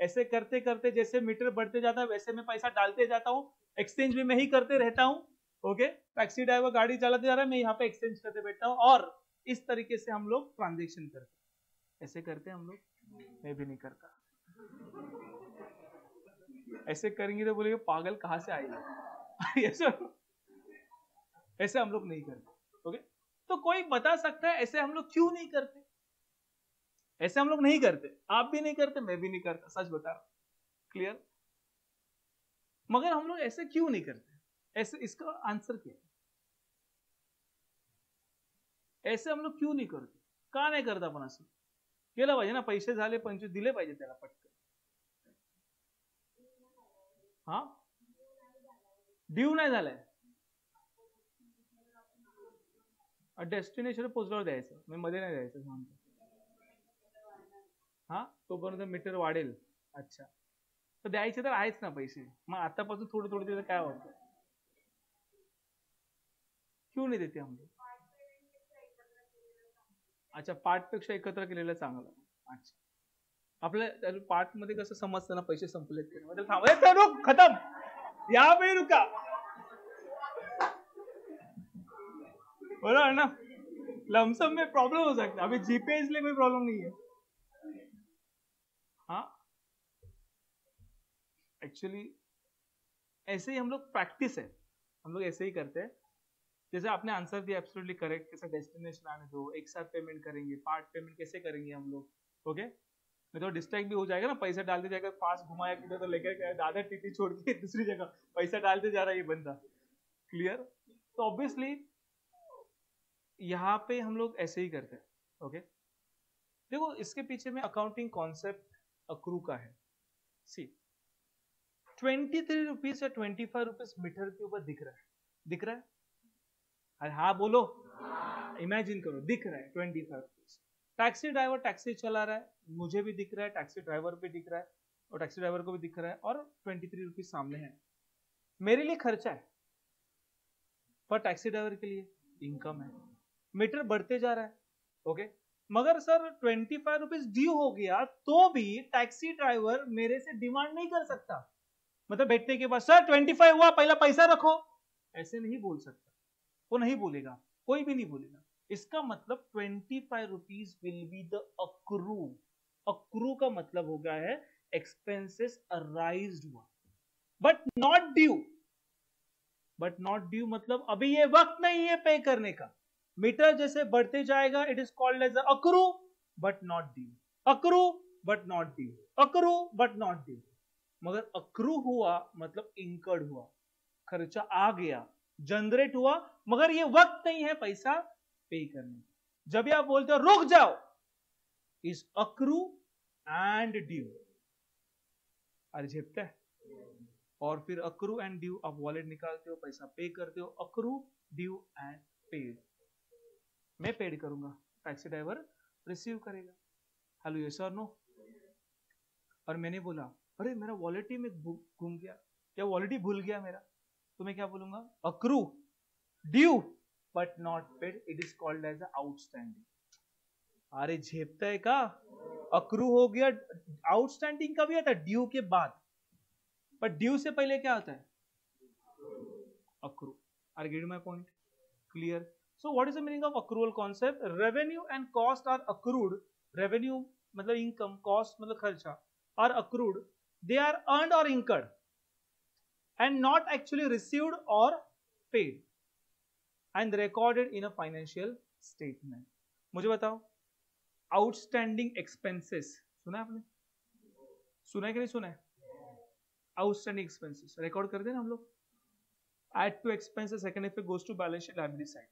ऐसे करते करते जैसे मीटर बढ़ते जाता है वैसे मैं पैसा डालते जाता हूँ, एक्सचेंज भी मैं ही करते रहता हूँ, ओके टैक्सी ड्राइवर गाड़ी चलाते जा रहा है, मैं यहाँ पे एक्सचेंज करते बैठता हूँ और इस तरीके से हम लोग ट्रांजेक्शन करते, ऐसे करते हैं हम लोग, मैं भी नहीं करता, ऐसे करेंगे तो बोलेंगे पागल कहाँ से आएगा ऐसे हम लोग नहीं करते, ओके तो कोई बता सकता है ऐसे हम लोग क्यों नहीं करते, ऐसे हम लोग नहीं करते, आप भी नहीं करते, मैं भी नहीं करता, सच बता रहा हूं, क्लियर। मगर हम लोग ऐसे क्यों नहीं करते, ऐसे इसका आंसर क्या है, ऐसे हम लोग क्यों नहीं करते, का नाही करत आपण असं, केलं पाहिजे ना, पैसे झाले 25 दिले पाहिजे त्याला पटकन, हा ड्यू नाही झालाय, डेस्टिनेशन पोहोचल्यावर द्यायचं, मी मध्ये नाही द्यायचं सांगतो, हा तोपर्यंत मीटर वाढेल, अच्छा तर द्यायचे तर आहेच ना पैसे, मग आतापासून थोडं थोडं त्याचं काय होतं, क्यों नाही देते हम लोग, अच्छा पार्ट पेक्षा एकत्र केलेलं चांगलं, अच्छा आपल्या पार्ट मध्ये कसं समजतं ना पैसे संपलेत, थांब खतम यहाँ पे रुका, बराबर ना, लमसम में प्रॉब्लम हो सकता है, अभी जीपे इसलिए कोई प्रॉब्लम नहीं है, हाँ एक्चुअली ऐसे ही हम लोग प्रैक्टिस है, हम लोग ऐसे ही करते हैं, जैसे आपने आंसर दिया एब्सोल्युटली करेक्ट, कैसे डेस्टिनेशन आने दो, एक साथ पेमेंट करेंगे, पार्ट पेमेंट कैसे करेंगे हम लोग, ओके नहीं तो डिस्ट्रैक्ट भी हो जाएगा ना, पैसा डालते जाएगा, पास घुमाया किधर तो लेकर दादा टीटी छोड़ के दूसरी जगह पैसा डालते जा रहा है ये बंदा, क्लियर। तो ऑब्वियसली यहाँ पे हम लोग ऐसे ही करते हैं, ओके देखो इसके पीछे में अकाउंटिंग कॉन्सेप्ट अक्रू का है, सी 23 रुपीज या 25 रुपीज मीटर के ऊपर दिख रहा है, दिख रहा है, अरे हाँ बोलो, इमेजिन करो दिख रहा है 25 रुपीज, टैक्सी ड्राइवर टैक्सी चला रहा है, मुझे भी दिख रहा है, टैक्सी ड्राइवर भी दिख रहा है और टैक्सी ड्राइवर को भी दिख रहा है और 23 रुपीज सामने है, मेरे लिए खर्चा है पर टैक्सी ड्राइवर के लिए इनकम है, मीटर बढ़ते जा रहा है, ओके मगर सर 25 रुपीज ड्यू हो गया तो भी टैक्सी ड्राइवर मेरे से डिमांड नहीं कर सकता, मतलब बैठने के बाद सर 25 हुआ पहला पैसा रखो, ऐसे नहीं बोल सकता, वो नहीं बोलेगा, कोई भी नहीं बोलेगा, इसका मतलब 25 rupees will be the accrue, accrue का मतलब हो गया है एक्सपेंसेस अराइज्ड हुआ but not due, but not due मतलब अभी ये वक्त नहीं है पे करने का, मीटर जैसे बढ़ते जाएगा it is called as accrue but not due, accrue but not due, accrue but not due, मगर अक्रू हुआ मतलब इंकर्ड हुआ, खर्चा आ गया, जनरेट हुआ, मगर ये वक्त नहीं है पैसा पे करने, जब आप बोलते हो रुक जाओ इज अक्रू एंड ड्यू, अरे झेपता है, और फिर अक्रू एंड ड्यू आप वॉलेट निकालते हो, पैसा पे करते हो, अक्रू ड्यू एंड पेड, मैं पेड करूंगा, टैक्सी ड्राइवर रिसीव करेगा, हेलो यस और नो, और मैंने बोला अरे मेरा वॉलेट ही में घूम गया या वॉलेट ही भूल गया मेरा, तो मैं क्या बोलूंगा accrue due but not paid, it is called as outstanding, अरे झेपता है का, अक्रू हो गया, आउटस्टैंडिंग का भी आता है ड्यू के बाद, पर ड्यू से पहले क्या आता है accrue, are get my point, clear. So what is the meaning of accrual concept? Revenue and cost are accrued. Revenue मतलब income, cost मतलब खर्चा are accrued. They are earned or incurred and not actually received or paid and recorded in a financial statement. मुझे बताओ outstanding expenses सुना है आपने, सुना है कि नहीं सुना है, outstanding expenses record करते हैं ना हम लोग, add to expenses second effect goes to balance sheet liability side,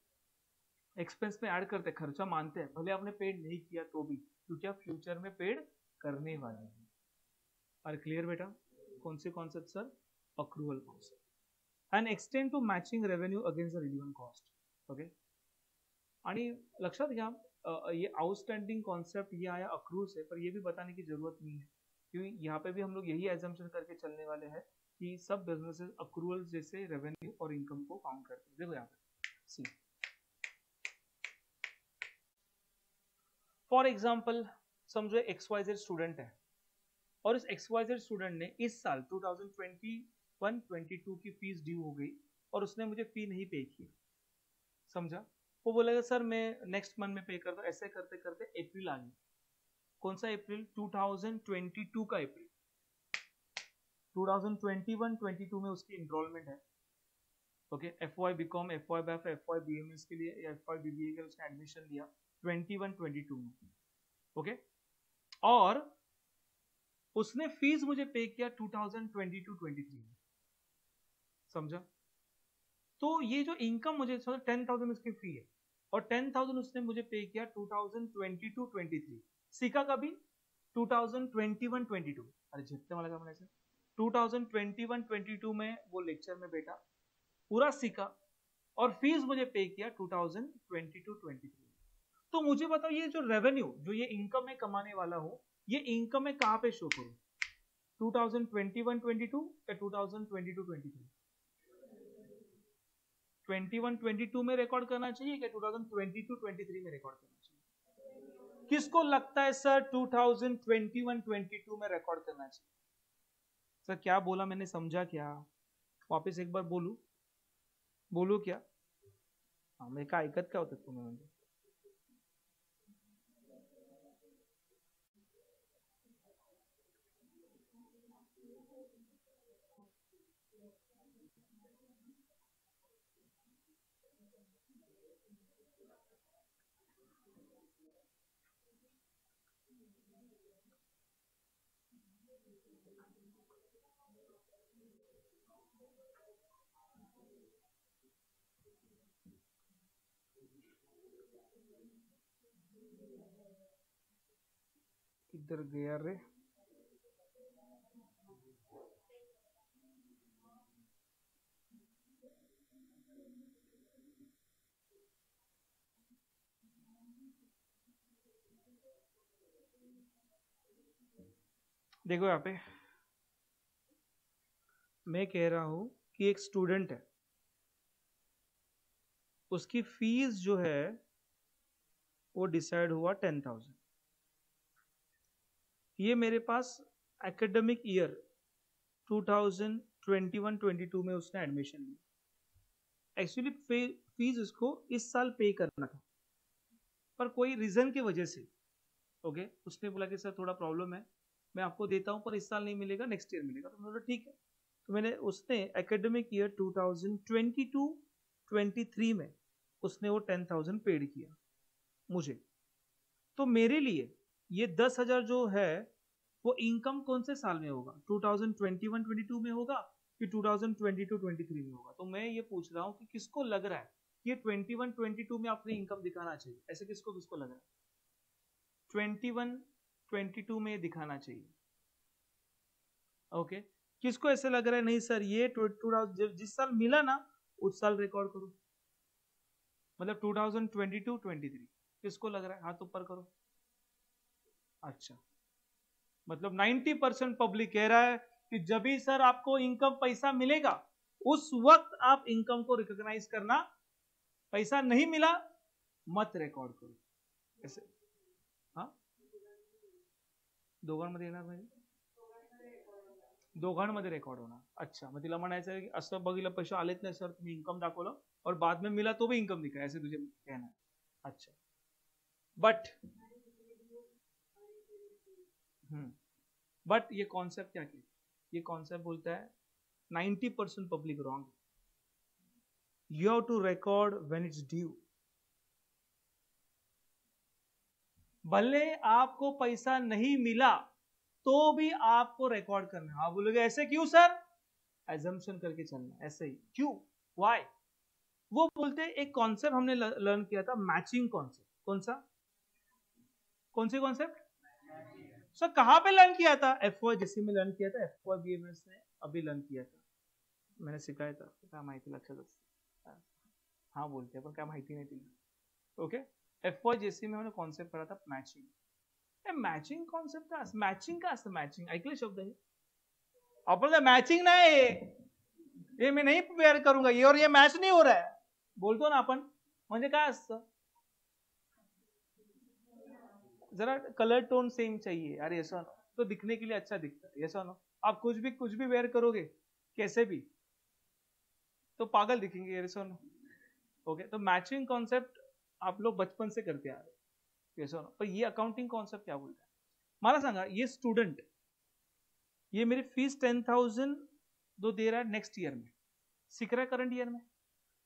expense में ऐड करते, खर्चा मानते हैं, भले आपने पेड नहीं किया तो भी, क्योंकि आप फ्यूचर में पेड करने वाले हैं। और क्लियर बेटा? कौन से concept sir? Accrual concept and extend to matching revenue against the relevant cost. Okay. आणि लक्षात घ्या, ये आउटस्टैंडिंग कॉन्सेप्ट ये आया अक्रूव से, पर ये भी बताने की जरूरत नहीं है, क्योंकि यहाँ पे भी हम लोग यही एजम्पशन करके चलने वाले हैं कि सब बिजनेसेस अक्रूवल जैसे रेवेन्यू और इनकम को काउंट करते हैं. देखो यहाँ पे सी, फॉर एग्जाम्पल समझो XYZ स्टूडेंट है, और इस XYZ स्टूडेंट ने इस साल 2021-22 की फीस ड्यू हो गई और उसने मुझे फी नहीं पे किया. समझा? वो बोलेगा सर मैं नेक्स्ट मंथ में पे कर दूं. ऐसे करते करते अप्रैल आ गई. कौन सा अप्रैल? 2022 का अप्रैल. 2021-22 में उसकी इनरोलमेंट है. Okay. FY BCom, FY BAF, FY BMS के लिए या FY BBA के लिए उसने एडमिशन लिया 21-22 में. ओके. और उसने फीस मुझे पे किया 2022-23 में. समझा? तो ये जो इनकम मुझे 10,000 उसकी फी है और 10,000 उसने मुझे पे किया 2022-23. सीखा कभी? 2021-22. अरे जितने वाला काम ऐसे 2021-22 में वो लेक्चर में बैठा, पूरा सीखा और फीस मुझे पे किया 2022-23. तो मुझे बताओ ये जो रेवेन्यू, जो ये इनकम में कमाने वाला हो, ये इनकम में कहां पे शो करूं? 2021-22 या 2022-23? 21-22 में रिकॉर्ड करना चाहिए क्या 2022-23 में रिकॉर्ड करना चाहिए? किसको लगता है सर 2021-22 में रिकॉर्ड करना चाहिए? सर क्या बोला मैंने, समझा क्या? वापस एक बार बोलू क्या? हाँ, मैं का ऐकत क्या होतं तुम्ही म्हणजे? किधर गया रे? देखो यहाँ पे मैं कह रहा हूं कि एक स्टूडेंट है, उसकी फीस जो है वो डिसाइड हुआ 10,000. ये मेरे पास एकेडमिक ईयर 2021-22 में उसने एडमिशन लिया. एक्चुअली फीस उसको इस साल पे करना था, पर कोई रीजन की वजह से ओके उसने बोला कि सर थोड़ा प्रॉब्लम है, मैं आपको देता हूं पर इस साल नहीं मिलेगा, नेक्स्ट ईयर मिलेगा. तो बोला ठीक है. तो मैंने उसने एकेडमिक ईयर 2022-23 में उसने वो 10,000 पेड किया मुझे. तो मेरे लिए ये 10,000 जो है वो इनकम कौन से साल में होगा? 2021-22 में होगा कि 2022-23 में होगा? तो मैं ये पूछ रहा हूँ कि किसको लग रहा है कि 21-22 में अपनी इनकम दिखाना चाहिए? ऐसे किसको लग रहा है 21-22 में दिखाना चाहिए? ओके. किसको ऐसे लग रहा है नहीं सर ये जिस साल मिला ना उस साल रिकॉर्ड करो, मतलब 2022-23? किसको लग रहा है? हाथ ऊपर करो. अच्छा, मतलब 90% पब्लिक कह रहा है कि जब भी सर आपको इनकम पैसा मिलेगा उस वक्त आप इनकम को रिकॉग्नाइज करना, पैसा नहीं मिला मत रिकॉर्ड करो. ऐसे हाँ दोघांमध्ये येणार म्हणजे दोघांमध्ये रेकॉर्ड होणार. अच्छा, मग तिला म्हणायचं आहे की असं बघितलं पैसे आलेच नाही सर, तुम्ही इनकम दाखवलं और बाद में मिला तो भी इनकम दिखा, ऐसे तुझे कहना है. अच्छा, बट ये कॉन्सेप्ट क्या किया? ये कॉन्सेप्ट बोलता है 90% public wrong. You have to record when it's due. भले आपको पैसा नहीं मिला तो भी आपको रिकॉर्ड करना. हाँ बोलोगे ऐसे क्यों सर? एजम्पशन करके चलना ऐसे ही. क्यों? व्हाई? वो बोलते हैं एक कॉन्सेप्ट हमने लर्न किया था, मैचिंग कॉन्सेप्ट। कौन सा? कौन सी कॉन्सेप्ट? सर कहाँ पे लर्न किया था? एफ जैसे में लर्न किया था, एफ बीएमएस ने अभी लर्न किया था, मैंने सिखाया था। क्या माहिती लक्षात असते? हाँ बोलते हैं पण काय माहिती नाही तिला. ओके, एफ जैसे में हमने कॉन्सेप्ट पढ़ा था मैचिंग. मॅचिंग कॉन्सेप्ट काय असतं? मॅचिंग काय असतं? मॅचिंग ऐकले शब्द हे? आपण मॅचिंग नाही, ये मैं नहीं पेयर करूंगा, ये और ये मैच नहीं हो रहा है बोलतो ना आपण, म्हणजे काय असतं? जरा कलर टोन सेम चाहिए यार, ऐसा ना तो दिखने के लिए अच्छा दिखता है, ऐसा ना आप कुछ भी वेयर करोगे कैसे भी तो पागल दिखेंगे, ऐसा ना. ओके, तो मैचिंग कॉन्सेप्ट आप लोग बचपन से करते आ रहे हो, ऐसा ना. पर ये अकाउंटिंग कॉन्सेप्ट क्या बोलता है? मला सांगा, ये स्टूडेंट ये मेरी फीस 10,000 जो दे रहा है नेक्स्ट ईयर में, सीख रहा है करंट ईयर में,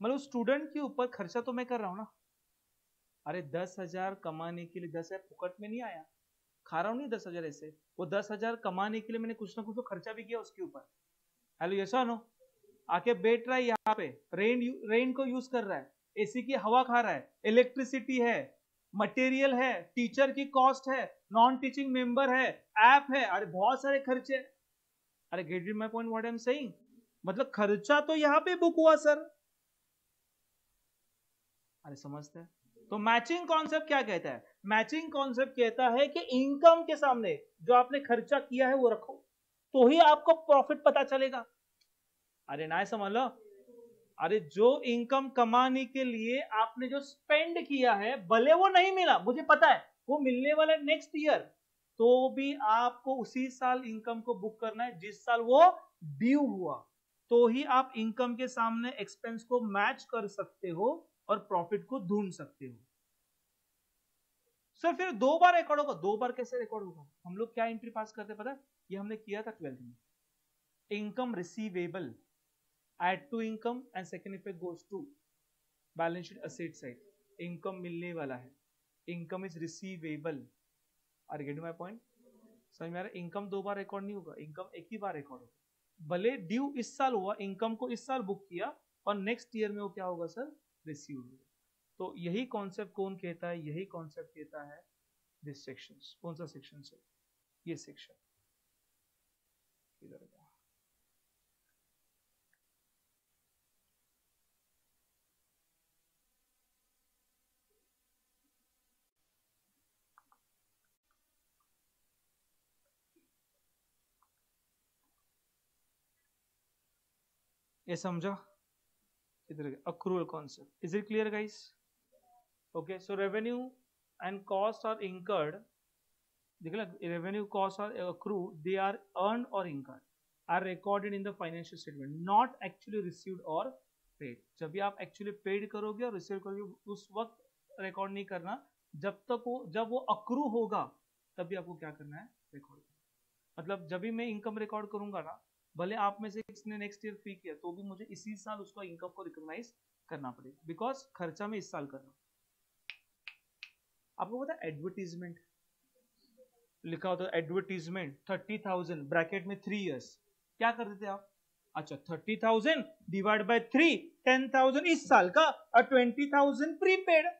मतलब स्टूडेंट के ऊपर खर्चा तो मैं कर रहा हूं ना. अरे 10,000 कमाने के लिए, 10,000 फुकट में नहीं आया, खा रहा हूं नहीं 10,000 ऐसे, वो 10,000 कमाने के लिए मैंने कुछ ना कुछ तो खर्चा भी किया उसके ऊपर. हेलो यशा नो, आके बैठ रहा है यहाँ पे, रेन को यूज कर रहा है, एसी की हवा खा रहा है, इलेक्ट्रिसिटी है, मटेरियल है, टीचर की कॉस्ट है, नॉन टीचिंग मेंबर है, ऐप है, अरे बहुत सारे खर्चे. अरे get it my point what I am saying? मतलब खर्चा तो यहाँ पे बुक हुआ सर. अरे समझते हैं? तो मैचिंग कॉन्सेप्ट क्या कहता है? मैचिंग कॉन्सेप्ट कहता है कि इनकम के सामने जो आपने खर्चा किया है वो रखो, तो ही आपको प्रॉफिट पता चलेगा. अरे ना समझ लो, अरे जो इनकम कमाने के लिए आपने जो स्पेंड किया है, भले वो नहीं मिला, मुझे पता है वो मिलने वाला है नेक्स्ट ईयर, तो भी आपको उसी साल इनकम को बुक करना है जिस साल वो ड्यू हुआ, तो ही आप इनकम के सामने एक्सपेंस को मैच कर सकते हो और प्रॉफिट को ढूंढ सकते हो. सर फिर 2 बार रिकॉर्ड होगा? 2 बार कैसे रिकॉर्ड होगा? हम लोग क्या एंट्री पास करते पता? ये हमने किया था 12th में, income receivable add to income and second effect goes to balance sheet asset side. Income मिलने वाला है, income is receivable. Are get my point? समझ में आ रहा है? इनकम 2 बार रिकॉर्ड नहीं होगा, इनकम एक ही बार रिकॉर्ड होगा. भले ड्यू इस साल हुआ, इनकम को इस साल बुक किया और नेक्स्ट ईयर में वो क्या होगा सर? रिसीव होगा. तो यही कॉन्सेप्ट कौन कहता है? यही कॉन्सेप्ट कहता है दिस सेक्शन. कौन सा सेक्शन सर? ये सेक्शन इधर. ये समझा? इधर accrual concept. Is it clear guys? Okay, so revenue and costs are incurred. देख ला, revenue costs are accrued, they are earned or incurred, are recorded in the financial statement, not actually received or paid. जब भी आप actually paid करोगे और receive करोगे उस वक्त record नहीं करना, जब तक वो, जब वो accrue होगा तभी आपको क्या करना है? रिकॉर्ड. मतलब जब भी मैं इनकम रिकॉर्ड करूंगा ना, भले आप में से किसने नेक्स्ट ईयर फी किया तो भी मुझे इसी साल उसका इनकम को रिकॉग्नाइज करना पड़ेगा, बिकॉज खर्चा में इस साल करना. आपको पता है एडवर्टीजमेंट लिखा होता है, एडवर्टीजमेंट 30,000 ब्रैकेट में 3 इयर्स, क्या करते थे आप? अच्छा 30,000 डिवाइड बाय 3, 10,000 इस साल का और 20,000 prepaid,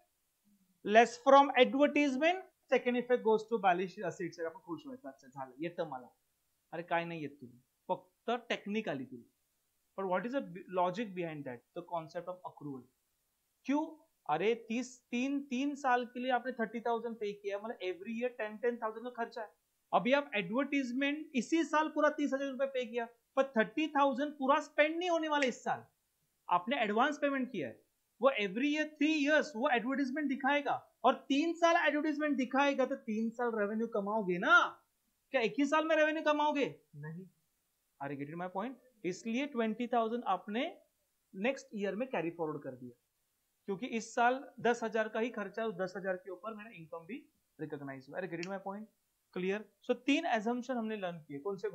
less from advertisement, second effect goes to balance sheet assets. आपण खुश व्हायचं, अच्छा झालं येतं मला. अरे काय नाही येत तुम्ही, फक्त technically. But what is the logic behind that? The concept of accrual. क्यों? अरे 3 साल के लिए आपने 30,000 पे किया, मतलब एवरी ईयर 10,000 का खर्चा है. अभी आप एडवर्टीजमेंट इसी साल पूरा 30,000 रुपए पे किया, पर 30,000 पूरा स्पेंड नहीं होने वाला इस साल, आपने एडवांस पेमेंट किया है. वो एवरी ईयर 3 इयर्स वो एडवर्टीजमेंट दिखाएगा, और 3 साल एडवर्टीजमेंट दिखाएगा तो 3 साल रेवेन्यू कमाओगे ना. क्या एक ही साल में रेवेन्यू कमाओगे? नहीं. Are you getting my point? इसलिए 20,000 आपने नेक्स्ट ईयर में कैरी फॉरवर्ड कर दिया, क्योंकि इस साल 10,000 का ही खर्चा, उस 10,000 के ऊपर मेरा इनकम भी रिकॉग्नाइज हुआ. अरे getting my point? Clear? So 3 assumption हमने लर्न किए. कौन से?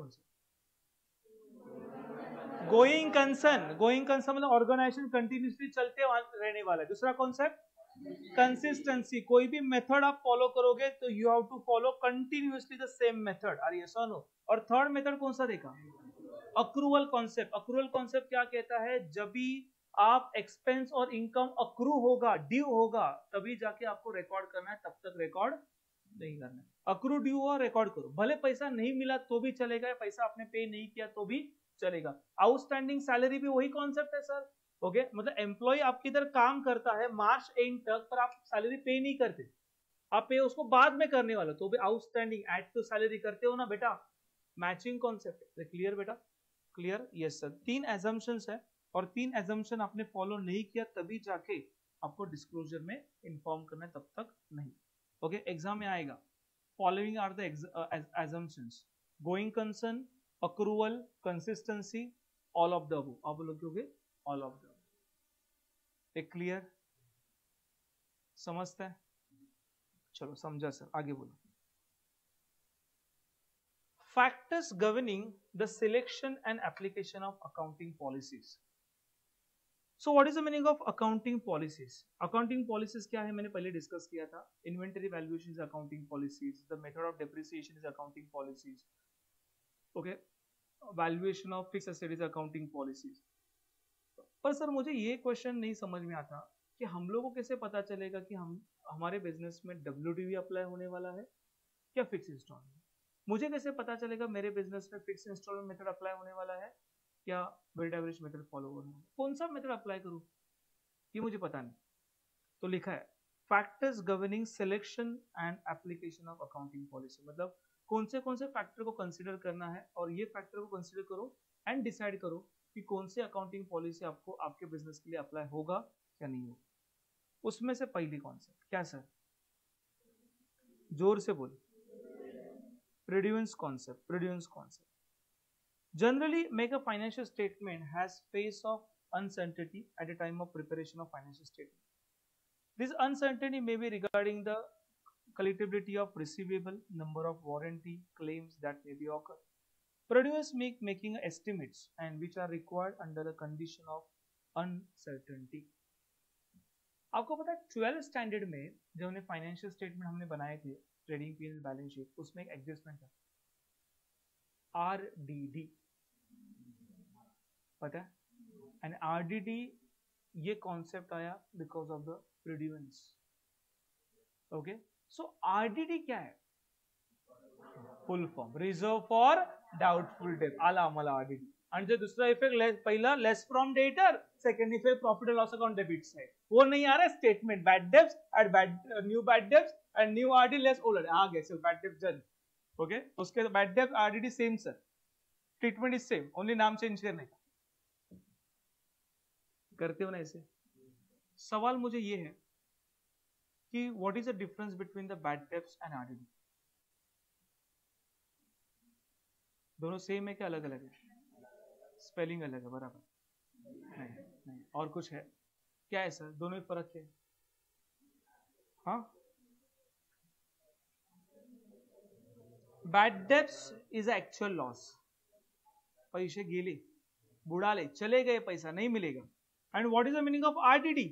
Going concern. गोइंग कंसर्न मतलब ऑर्गेनाइजेशन कंटिन्यूसली चलते रहने वाला है. दूसरा कॉन्सेप्ट कंसिस्टेंसी. कोई भी मेथड आप फॉलो करोगे तो you have to follow continuously the same method. Are yes और नो? और थर्ड मेथड कौन सा देखा? Accrual concept. अक्रूवल कॉन्सेप्ट क्या कहता है? जब भी आप एक्सपेंस और इनकम अक्रू होगा, ड्यू होगा, तभी जाके आपको रिकॉर्ड करना है, तब तक रिकॉर्ड नहीं करना है। अक्रू ड्यू हुआ रिकॉर्ड करो, भले पैसा नहीं मिला तो भी चलेगा, पैसा आपने पे नहीं किया तो भी चलेगा। आउटस्टैंडिंग सैलरी भी वही कॉन्सेप्ट है सर। ओके, मतलब एम्प्लॉय आपकी इधर काम करता है मार्च एंड तक, पर आप सैलरी पे नहीं करते, आप पे उसको बाद में करने वाले, तो भी आउटस्टैंडिंग ऐड टू सैलरी करते हो ना बेटा, मैचिंग कॉन्सेप्ट है। क्लियर बेटा, क्लियर? Yes sir. 3 एजम्पशंस है और 3 एजम्पशन आपने फॉलो नहीं किया तभी जाके आपको डिस्क्लोजर में इन्फॉर्म करना है, तब तक नहीं। ओके, एग्जाम में आएगा, following are the assumptions, going concern, accrual, consistency, all of the above. आप लोग ऑल ऑफ द। एक क्लियर, समझता है? चलो समझा सर, आगे बोलो। Factors governing the selection and application of accounting policies. So what is the meaning of accounting policies? Accounting policies क्या है, मैंने पहले डिस्कस किया था। Inventory valuation is accounting policies. The method of depreciation is accounting policies. Okay, valuation of fixed asset is accounting policies. पर sir मुझे ये question नहीं समझ में आता कि हम लोगों को कैसे पता चलेगा कि हम हमारे बिजनेस में WDV अप्लाई होने वाला है या फिक्स इंस्टॉलमेंट? मुझे कैसे पता चलेगा मेरे बिजनेस में फिक्स इंस्टॉलमेंट मेथड अप्लाई होने वाला है या वेटेड एवरेज मेथड फॉलो करना है? कौन सा मेथड अप्लाई करूं ये मुझे पता नहीं। तो लिखा है factors governing selection and application of accounting policy, मतलब कौन से फैक्टर को कंसीडर करना है और ये फैक्टर को कंसीडर करो एंड डिसाइड करो कि कौन से अकाउंटिंग पॉलिसी आपको आपके बिजनेस के लिए अप्लाई होगा या नहीं होगा। उसमें से पहली कॉन्सेप्ट क्या सर? जोर से बोलो। Prudence concept. Prudence concept. Generally, make a financial statement has phase of uncertainty at the time of preparation of financial statement. This uncertainty may be regarding the collectibility of receivable, number of warranty claims that may be occur. Prudence making estimates and which are required under the condition of uncertainty. आपको पता है 12 standard में जो हमने financial statement हमने बनाए थे, trading period balance sheet, उसमें एक एडजस्टमेंट है RDD, पता है? एंड RDD ये कॉन्सेप्ट आया because of the prudence. Okay, so RDD क्या है? Full form reserve for doubtful debt, आला मला RDD। आणि जो दूसरा इफेक्ट पहिला less from debtor, second effect profit and loss account debit side, वो नहीं आ रहा है statement. Bad debts at bad new bad debts and new RD less old आ गए सर, बैड डेब्ट जन। ओके, उसके बैड डेब्ट RDD same sir, treatment is same, only नाम चेंज करने का। करते हो ना ऐसे? सवाल मुझे ये है कि what is the difference between the bad debts and RDD? दोनों सेम है क्या अलग अलग है? स्पेलिंग अलग है, बराबर? नहीं नहीं, और कुछ है क्या? है सर, दोनों में फर्क है। हाँ, bad debts is actual loss, पैसे गेले, बुडाले, चले गए, पैसा नहीं मिलेगा। And what is the meaning of RDD?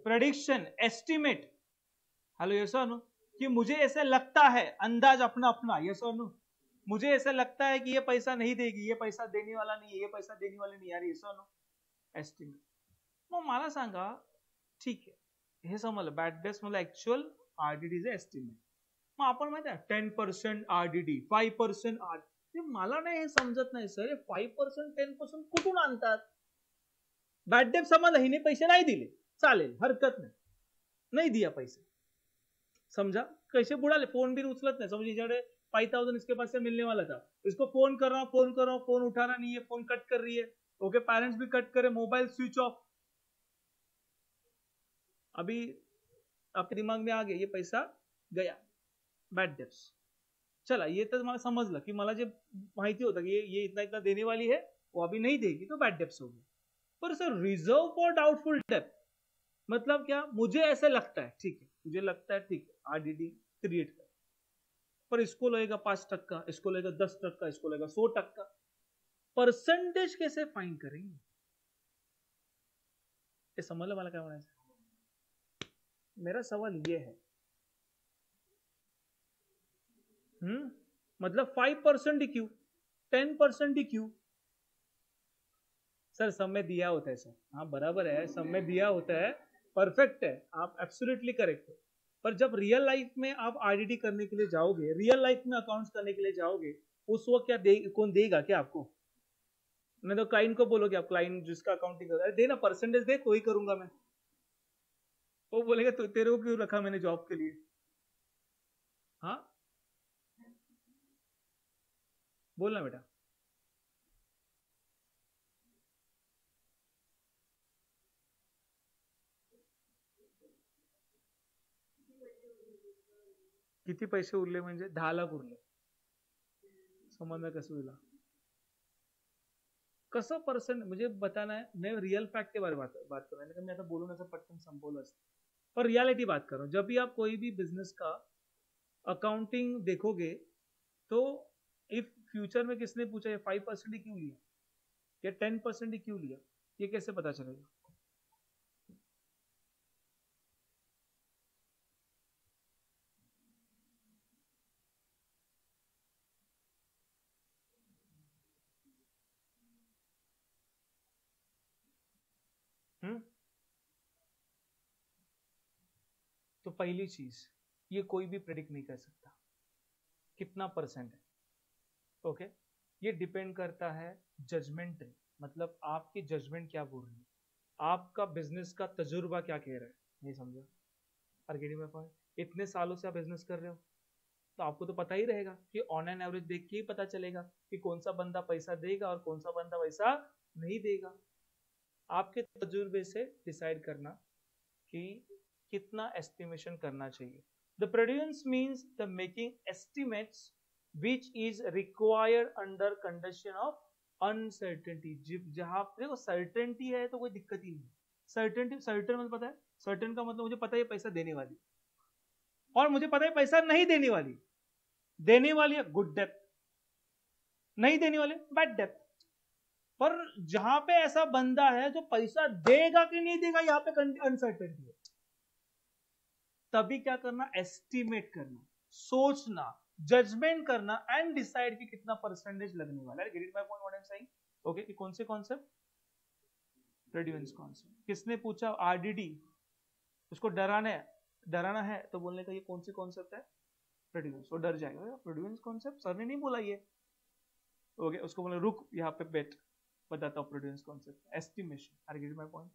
Prediction, estimate. Hello, yes और नो? कि मुझे ऐसे लगता है, अंदाज अपना अपना, यस और नो? मुझे ऐसा लगता है कि ये पैसा नहीं देगी, ये पैसा देने वाला नहीं है, ये पैसा देने वाले नहीं, यार यस और नो? एस्टिमेट। मग मला सांगा, ठीक आहे, हे समजलं बॅड डेब्ट्स म्हणजे ऍक्च्युअल, RDD चे एस्टिमेट। मग आपण माहिती आहे 10% RDD, 5% RDD, मला नाही हे समजत नाही सर, 5% 10% कुठून आणतात? बॅड डेब्ट समजलं, हिने पैसे नाही दिले, चालेल, हरकत नाही, नहीं दिया पैसे, समझा? कैसे बुढ़ा ले, फोन भी उछलत नहीं, समझ लीजिए 5000 इसके पास से मिलने वाला था, इसको फोन कर रहा हूं, फोन उठा रहा नहीं है, फोन कट कर रही है। ओके, पेरेंट्स भी कट करे, मोबाइल स्विच ऑफ। अभी आपके दिमाग में आ गया ये पैसा गया, बॅड डेब्ट्स। चला, ये तर मला समजलं की मला जे माहिती होतं कि ये इतना इतना देने वाली है, वो अभी नहीं देगी, तो बॅड डेब्ट्स हो गई। पर सर रिजर्व फॉर डाउटफुल डेब्ट मतलब क्या? मुझे ऐसे लगता है, ठीक है, मुझे लगता है, ठीक है, RDD क्रिएट कर, पर इसको लगेगा 5%, इसको लगेगा 10%, इसको लगेगा 100%। परसेंटेज कैसे फाइंड करेंगे? ये समझ लो मला काय म्हणायचं। मेरा सवाल ये है, मतलब 5% ही क्यों, 10% ही क्यों? सर सब में दिया होता है सर, हाँ बराबर है, सब में दिया होता है, परफेक्ट है, आप एब्सोल्युटली करेक्ट हो। पर जब रियल लाइफ में आप आईडीडी करने के लिए जाओगे, रियल लाइफ में अकाउंट्स करने के लिए जाओगे, उस वक्त क्या कौन देगा क्या आपको? नहीं तो क्लाइंट को बोलोगे, आप क्लाइंट जिसका अकाउंटिंग कर, दे ना परसेंटेज दे, कोई करूंगा मैं। वो बोलेगा तो तेरे को क्यों रखा मैंने जॉब के लिए? हाँ बोलना बेटा। किती पैसे उरले म्हणजे 10 लाख उरले, समजलं कसं तुला? कसं पर्सन मुझे बताना है, मैं रियल फैक्ट के बारे में बात कर रहा हूँ, मैं तो बोलूँ ना पटकन संपवलं असतं, पर रियलिटी बात कर रहा हूँ। जब भी आप कोई भी बिजनेस का अकाउंटिंग देखोगे तो इफ फ्यूचर में किसने पूछा ये 5% ही क्यों लिया या 10% ही क्यों लिया, ये कैसे पता चलेगा? तो पहली चीज, ये कोई भी प्रेडिक्ट नहीं कर सकता कितना परसेंट है, ओके? ये डिपेंड करता है जजमेंट, मतलब आपकी जजमेंट क्या बोल रही है, आपका बिजनेस का तजुर्बा क्या कह रहा है, नहीं समझा? आर्गेटिंग में पॉइंट, इतने सालों से आप बिजनेस कर रहे हो तो आपको तो पता ही रहेगा कि ऑन एन एवरेज देख के ही पता चलेगा कि कौन सा बंदा पैसा देगा और कौन सा बंदा पैसा नहीं देगा। आपके तजुर्बे से डिसाइड करना कि कितना एस्टिमेशन करना चाहिए। The prudence means the making estimates which is required under condition of uncertainty. जहां देखो सर्टेनिटी है तो कोई दिक्कत ही नहीं। सर्टेनिटी, सर्टेन मतलब पता है, सर्टेन का मतलब मुझे पता है पैसा देने वाली, और मुझे पता है पैसा नहीं देने वाली। देने वाली है गुड डेप्थ, नहीं देने वाले बैड डेप्थ। पर जहां पे ऐसा बंदा है जो पैसा देगा कि नहीं देगा, यहां पे अनसर्टेनिटी है, तभी क्या करना, एस्टिमेट करना, सोचना, जजमेंट करना एंड डिसाइड कि कितना परसेंटेज लगने वाला है। Get it my point what I am saying? Okay, कि कौन से कॉन्सेप्ट? प्रेडिवेंस कॉन्सेप्ट। किसने पूछा? आरडीडी। उसको डराना है तो बोलने का ये कौन सी कॉन्सेप्ट है? प्रेडिवेंस। वो डर जाएगा, प्रेडिवेंस कॉन्सेप्ट सर ने नहीं बोला ये, ओके? उसको बोला रुक यहाँ पे बेट, बताता हूँ prudence concept, estimation. Are get my point?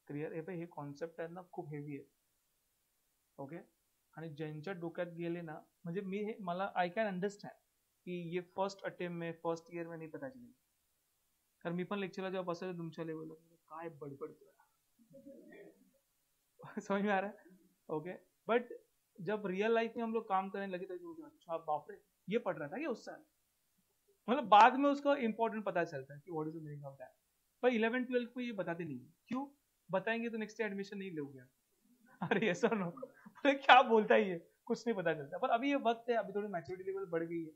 Clear? हे कॉन्सेप्ट आहे ना खूप हेवी आहे, ओके? आणि ज्यांच्या डोक्यात गेले ना, म्हणजे मला आय कॅन अंडरस्टँड की ये फर्स्ट अटेम्प्ट में, फर्स्ट ईयर में नहीं पता चलेगा, कारण मी पण लेक्चरला जेव्हा बसायचो तुमच्या लेवलला, काय बडबडतोय समझ में आ रहा है? ओके, बट जब रियल लाइफ में हम लोग काम करने लगे तो अच्छा बाप रे ये पढ़ रहा था क्या उस साल, मतलब बाद में उसको इंपॉर्टेंट पता चलता है कि what is the meaning of that. पर 11 12 को ये बताते नहीं, क्यों बताएंगे तो नेक्स्ट एडमिशन नहीं लोगे। अरे ऐसा नो, अरे क्या बोलता है ये, कुछ नहीं पता चलता। पर अभी ये वक्त है, अभी थोड़ी मैच्योरिटी लेवल बढ़ गई है।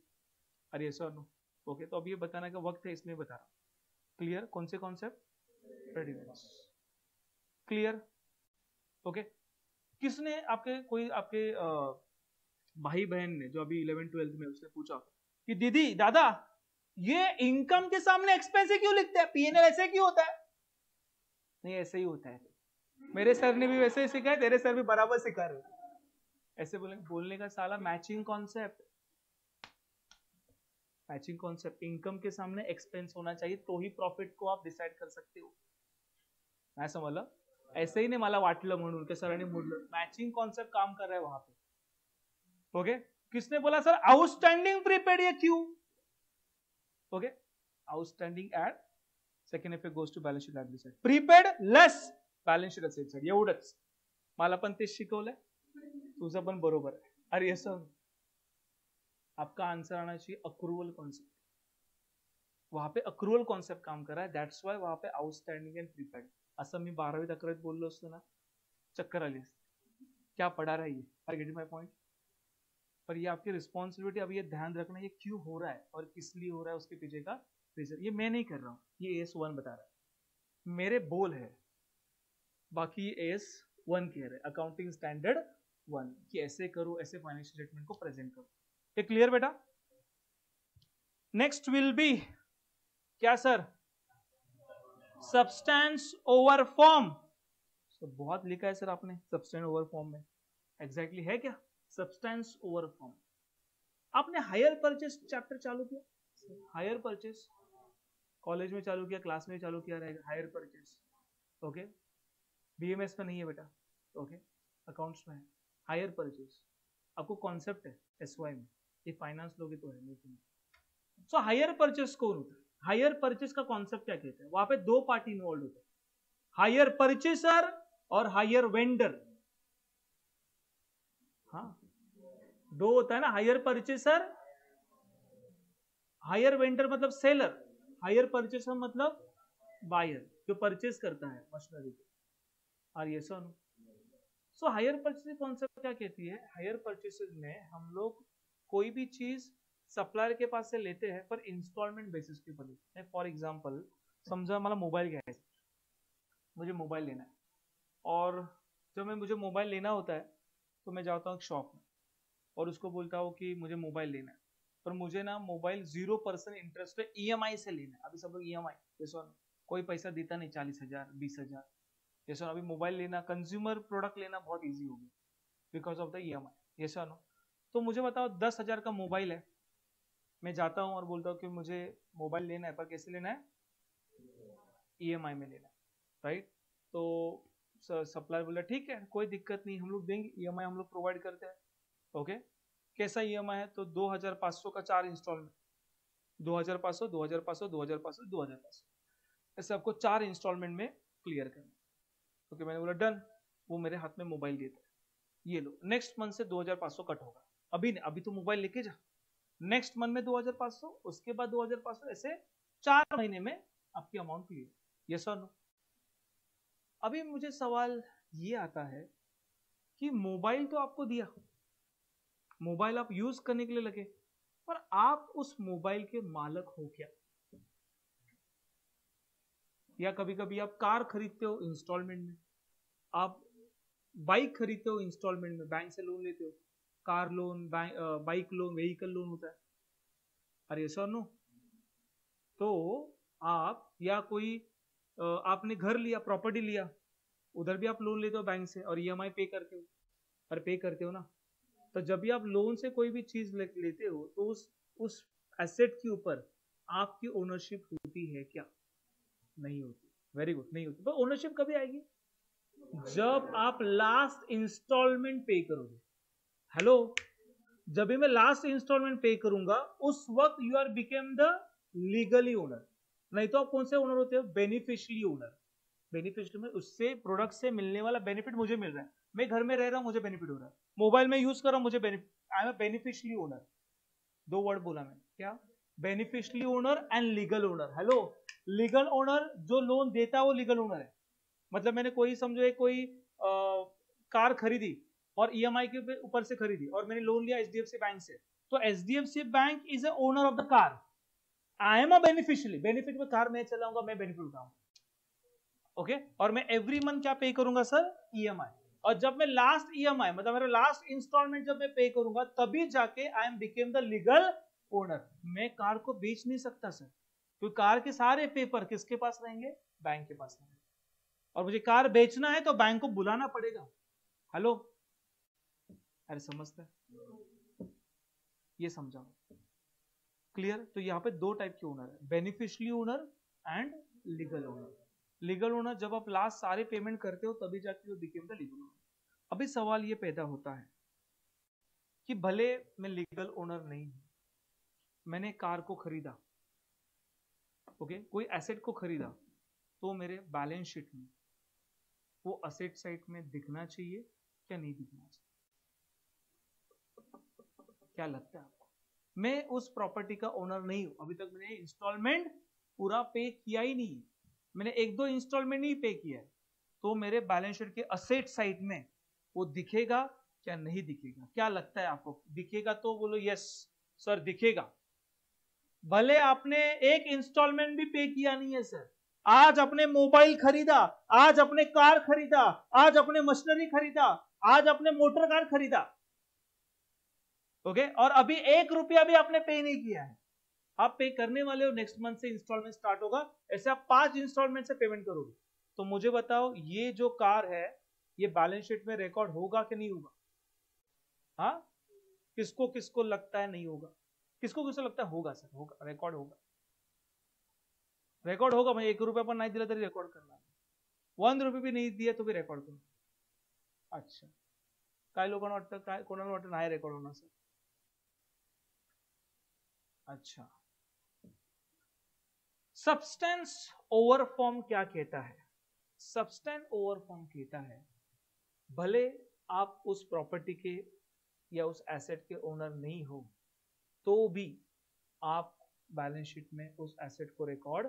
अरे ऐसा नो, ओके? तो अभी ये बताने का वक्त है, इसलिए बता रहा हूँ। क्लियर? कौन से कॉन्सेप्ट? प्रेडिवेंस। क्लियर? ओके? किसने आपके कोई आपके भाई बहन ने जो अभी 11 12 में, उसने पूछा कि दीदी दादा ये इनकम के सामने एक्सपेंस क्यों लिखते हैं, पीएनएल ऐसे क्यों होता है? नहीं ऐसे ही होता है, मेरे सर ने भी वैसे ही सिखाया, तेरे सर भी बराबर सिखा रहे, ऐसे बोलने का साला matching concept. Matching concept, income के सामने एक्सपेंस होना चाहिए तो ही प्रॉफिट को आप डिसाइड कर सकते हो। नाही समजलं? ऐसे ही नाही मला वाटलं म्हणून की सरांनी मोडलं, मैचिंग कॉन्सेप्ट काम कर रहा है वहां पे, ओके? किसने बोला सर आउटस्टैंडिंग प्रीपेड ये क्यों? Okay, outstanding at second effect goes to balance sheet liability side, prepaid less balance sheet asset side, एवढंच मला पण तेच शिकवलंय, तुझं पण बरोबर आहे। अरे असं आपका आंसर आना चाहिए अक्रूवल कॉन्सेप्ट, वहां पे अक्रूवल कॉन्सेप्ट काम कर रहा है, दैट्स वाय वहां पे आउटस्टैंडिंग एंड प्रीपेड। असं मी 12वी 11वीत बोललो असतो ना, चक्कर आली असती, क्या पढ़ा रहा है ये। Are getting my point? पर ये आपकी रिस्पॉन्सिबिलिटी, अब ये ध्यान रखना ये क्यों हो रहा है और किस लिए हो रहा है, उसके पीछे का रीजन ये मैं नहीं कर रहा हूँ, ये AS1 बता रहा है, मेरे बोल है, बाकी ये AS1 कह रहे हैं, अकाउंटिंग स्टैंडर्ड 1, कि ऐसे करो, ऐसे फाइनेंशियल स्टेटमेंट को प्रेजेंट करो। ये क्लियर बेटा? नेक्स्ट विल बी क्या सर? Substance over form. तो बहुत लिखा है सर आपने सब्सटेंस ओवर फॉर्म में, एग्जैक्टली है क्या? Substance over form. आपने हायर परचेस चैप्टर चालू किया? हायर परचेस कॉलेज में चालू किया, क्लास में चालू किया रहेगा हायर परचेस। ओके, बीएमएस में नहीं है बेटा, ओके, अकाउंट्स में है हायर परचेस। आपको कॉन्सेप्ट है एसवाई में, ये फाइनेंस लोगे तो है नहीं। सो हायर परचेस कौन होता है? हायर परचेस का कॉन्सेप्ट क्या कहते हैं? वहां पे दो पार्टी इन्वॉल्व होते हैं, हायर परचेसर और हायर वेंडर। हाँ, दो होता है ना, हायर परचेसर, हायर वेंडर मतलब सेलर, हायर परचेसर मतलब बायर जो परचेस करता है मशीनरी को। और ये सो हायर परचेस कॉन्सेप्ट क्या कहती है? हायर परचेसेस में हम लोग कोई भी चीज सप्लायर के पास से लेते हैं पर इंस्टॉलमेंट बेसिस के ऊपर लेते हैं। फॉर एग्जांपल समझा, हमारा मोबाइल घ्यायचा, मुझे मोबाइल लेना है, और जब मुझे मोबाइल लेना होता है तो मैं जाता हूँ शॉप में और उसको बोलता हूँ कि मुझे मोबाइल लेना है, पर मुझे ना मोबाइल 0% इंटरेस्ट पे ईएमआई से लेना है। अभी सब लोग ईएमआई, जैसा कोई पैसा देता नहीं, 40,000 20,000, जैसा अभी मोबाइल लेना, कंज्यूमर प्रोडक्ट लेना बहुत ईजी हो गया बिकॉज ऑफ द ईएमआई, ऐसा नो। तो मुझे बताओ 10,000 का मोबाइल है, मैं जाता हूँ और बोलता हूँ कि मुझे मोबाइल लेना है, पर कैसे लेना है? ईएमआई में लेना है, राइट? तो सप्लायर बोला ठीक है कोई दिक्कत नहीं, हम लोग देंगे, ईएमआई हम लोग प्रोवाइड करते हैं। ओके, कैसा ईएमआई है? तो 2,500 का 4 इंस्टॉलमेंट, 2,500 2,500 2,500 2,500, ऐसे आपको 4 इंस्टॉलमेंट में क्लियर करना। ओके, मैंने बोला डन, वो मेरे हाथ में मोबाइल देता है, ये लो नेक्स्ट मंथ से 2,500 कट होगा। अभी नहीं, अभी तो मोबाइल लेके जा, नेक्स्ट मंथ में 2,500, उसके बाद 2,500, ऐसे 4 महीने में आपकी अमाउंट क्लियर। यस और नो? अभी मुझे सवाल ये आता है कि मोबाइल तो आपको दिया, मोबाइल आप यूज करने के लिए लगे, पर आप उस मोबाइल के मालिक हो क्या? या कभी कभी आप कार खरीदते हो इंस्टॉलमेंट में, आप बाइक खरीदते हो इंस्टॉलमेंट में, बैंक से लोन लेते हो, car loan, bike loan, vehicle loan होता है। अरे सर नो, तो आप या कोई आपने घर लिया, प्रॉपर्टी लिया, उधर भी आप लोन लेते हो बैंक से और ईएमआई पे करते हो, और पे करते हो ना। तो जब भी आप लोन से कोई भी चीज लेते हो तो उस एसेट के ऊपर आपकी ओनरशिप होती है क्या? नहीं होती। वेरी गुड, नहीं होती। तो ओनरशिप कभी आएगी? जब आप लास्ट इंस्टॉलमेंट पे करोगे। हेलो, जब भी मैं लास्ट इंस्टॉलमेंट पे करूंगा उस वक्त you are became the legally owner. नहीं तो आप कौन से ओनर होते हो? Beneficially owner. बेनिफिशियली में उससे प्रोडक्ट से मिलने वाला बेनिफिट मुझे मिल रहा है, मैं घर में रह रहा हूं मुझे बेनिफिट हो रहा है, मोबाइल में यूज कर रहा हूं मुझे benefit, I am beneficially owner. दो वर्ड बोला मैं, क्या? Beneficially owner and legal owner. Hello, legal owner जो लोन देता है वो लीगल ओनर है। मतलब मैंने कोई समझो कोई कार खरीदी और ईएमआई के ऊपर से खरीदी और मैंने लोन लिया एचडीएफसी बैंक से, तो HDFC bank is a owner of the car, I am a beneficially. Benefit में कार मैं चलाऊंगा, मैं बेनिफिट उठाऊंगा। ओके, और मैं एवरी मंथ क्या पे करूंगा सर? ईएमआई। और जब मैं लास्ट ईएमआई मतलब मेरा लास्ट इंस्टॉलमेंट जब मैं पे करूंगा तभी जाके I am became the legal owner. मैं कार को बेच नहीं सकता सर, क्योंकि कार के सारे पेपर किसके पास रहेंगे? बैंक के पास रहेंगे, और मुझे कार बेचना है तो बैंक को बुलाना पड़ेगा। हेलो, अरे समझते हैं? ये समझाओ, क्लियर? तो यहाँ पे दो टाइप के ओनर है, beneficially owner and legal owner. Legal owner जब आप लास्ट सारे पेमेंट करते हो तभी जाके बिकेम द लीगल ओनर। अभी सवाल ये पैदा होता है कि भले मैं लीगल ओनर नहीं हूं, मैंने कार को खरीदा, ओके, कोई एसेट को खरीदा, तो मेरे बैलेंस शीट में वो एसेट साइड में दिखना चाहिए क्या नहीं दिखना चाहिए? क्या लगता है आपको? मैं उस प्रॉपर्टी का ओनर नहीं हूं, अभी तक मैंने इंस्टॉलमेंट पूरा पे किया ही नहीं, मैंने 1-2 इंस्टॉलमेंट ही पे किया है, तो मेरे बैलेंस शीट के असेट साइड में वो दिखेगा क्या नहीं दिखेगा? क्या लगता है आपको? दिखेगा तो बोलो यस सर दिखेगा। भले आपने एक इंस्टॉलमेंट भी पे किया नहीं है सर, आज अपने मोबाइल खरीदा, आज अपने कार खरीदा, आज अपने मशीनरी खरीदा, आज अपने मोटर कार खरीदा, ओके, और अभी 1 रुपया भी आपने पे नहीं किया है, आप पे करने वाले हो, नेक्स्ट मंथ से इंस्टॉलमेंट स्टार्ट होगा, ऐसे आप 5 इंस्टॉलमेंट से पेमेंट करोगे। तो मुझे बताओ ये जो कार है ये बैलेंस शीट में रिकॉर्ड होगा कि नहीं होगा? हाँ, किसको किसको लगता है नहीं होगा? किसको किसको लगता है होगा? सर होगा, रिकॉर्ड होगा, रिकॉर्ड होगा। मैं 1 रुपया पण नाही दिला तरी रेकॉर्ड करणार, 1 रुपये भी नहीं दिया तो भी रेकॉर्ड करू। अच्छा, काय लोकांना वाटतं, काय कोणाला वाटतं नाही रेकॉर्ड होणार सर? अच्छा, सब्सटेंस ओवर फॉर्म क्या कहता है? सब्सटेंस ओवर फॉर्म कहता है भले आप उस प्रॉपर्टी के या उस एसेट के ओनर नहीं हो तो भी आप बैलेंस शीट में उस एसेट को रिकॉर्ड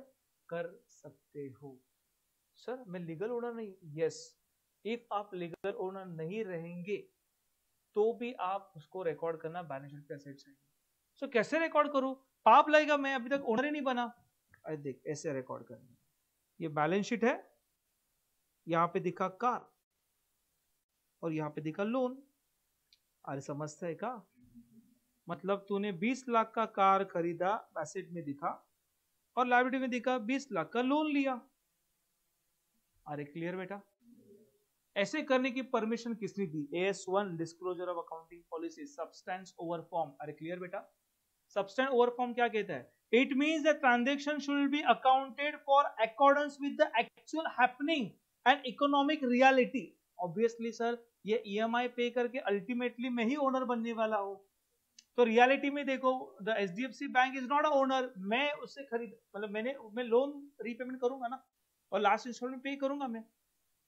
कर सकते हो। सर मैं लीगल ओनर नहीं, यस, इफ आप लीगल ओनर नहीं रहेंगे तो भी आप उसको रिकॉर्ड करना बैलेंस शीट पे एसेट चाहिए। सो कैसे रिकॉर्ड करूं? पाप लगेगा, मैं अभी तक ओनर ही नहीं बना। अरे देख, ऐसे रिकॉर्ड करना, ये बैलेंस शीट है, यहां पे दिखा कार और यहां पे दिखा लोन। अरे समझता है का? मतलब तूने 20 लाख का कार खरीदा, एसेट में दिखा, और लायबिलिटी में दिखा 20 लाख का लोन लिया। अरे क्लियर बेटा? ऐसे करने की परमिशन किसने दी? AS1 disclosure of accounting policy, substance over form. अरे क्लियर बेटा? सब्सटेंस ओवर फॉर्म क्या कहता है? It means the transaction should be accounted for accordance with the actual happening and economic reality. Obviously sir, ये EMI पे करके ultimately मैं ही owner बनने वाला हूं, तो रियलिटी में देखो the HDFC bank is not a owner. मैं उससे खरीद, मतलब मैं लोन रीपेमेंट करूंगा ना, और लास्ट इंस्टॉलमेंट पे करूंगा मैं।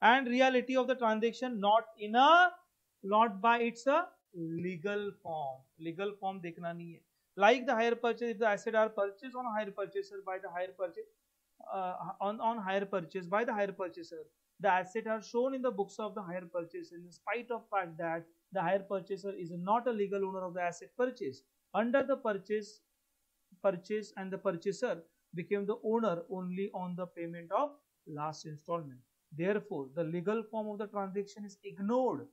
And reality of the transaction not by it's a legal form. Legal form देखना नहीं है। Like the hire purchase, if the asset are purchase on hire purchaser by the hire purchase on hire purchase by the hire purchaser, the asset are shown in the books of the hire purchaser in spite of fact that the hire purchaser is not a legal owner of the asset purchased. Under the purchase and the purchaser became the owner only on the payment of last installment. Therefore, the legal form of the transaction is ignored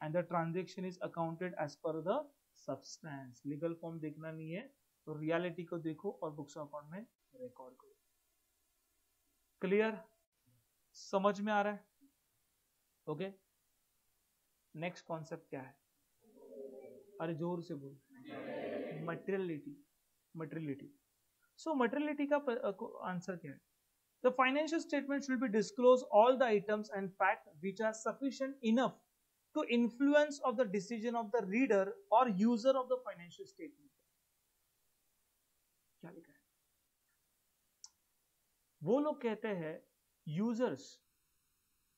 and the transaction is accounted as per the substance. Legal form देखना नहीं है, तो reality को देखो और books of account में record करो। Clear? समझ में आ रहा है? ओके, नेक्स्ट कॉन्सेप्ट क्या है? अरे जोर से बोल। मटेरियलिटी। मटेरियलिटी, सो मटेरियलिटी का आंसर क्या है? The financial statement should be disclose all the items and fact which are sufficient enough to influence of the decision of the reader और user of the financial statement. क्या लिखा है? वो लोग कहते हैं यूजर्स,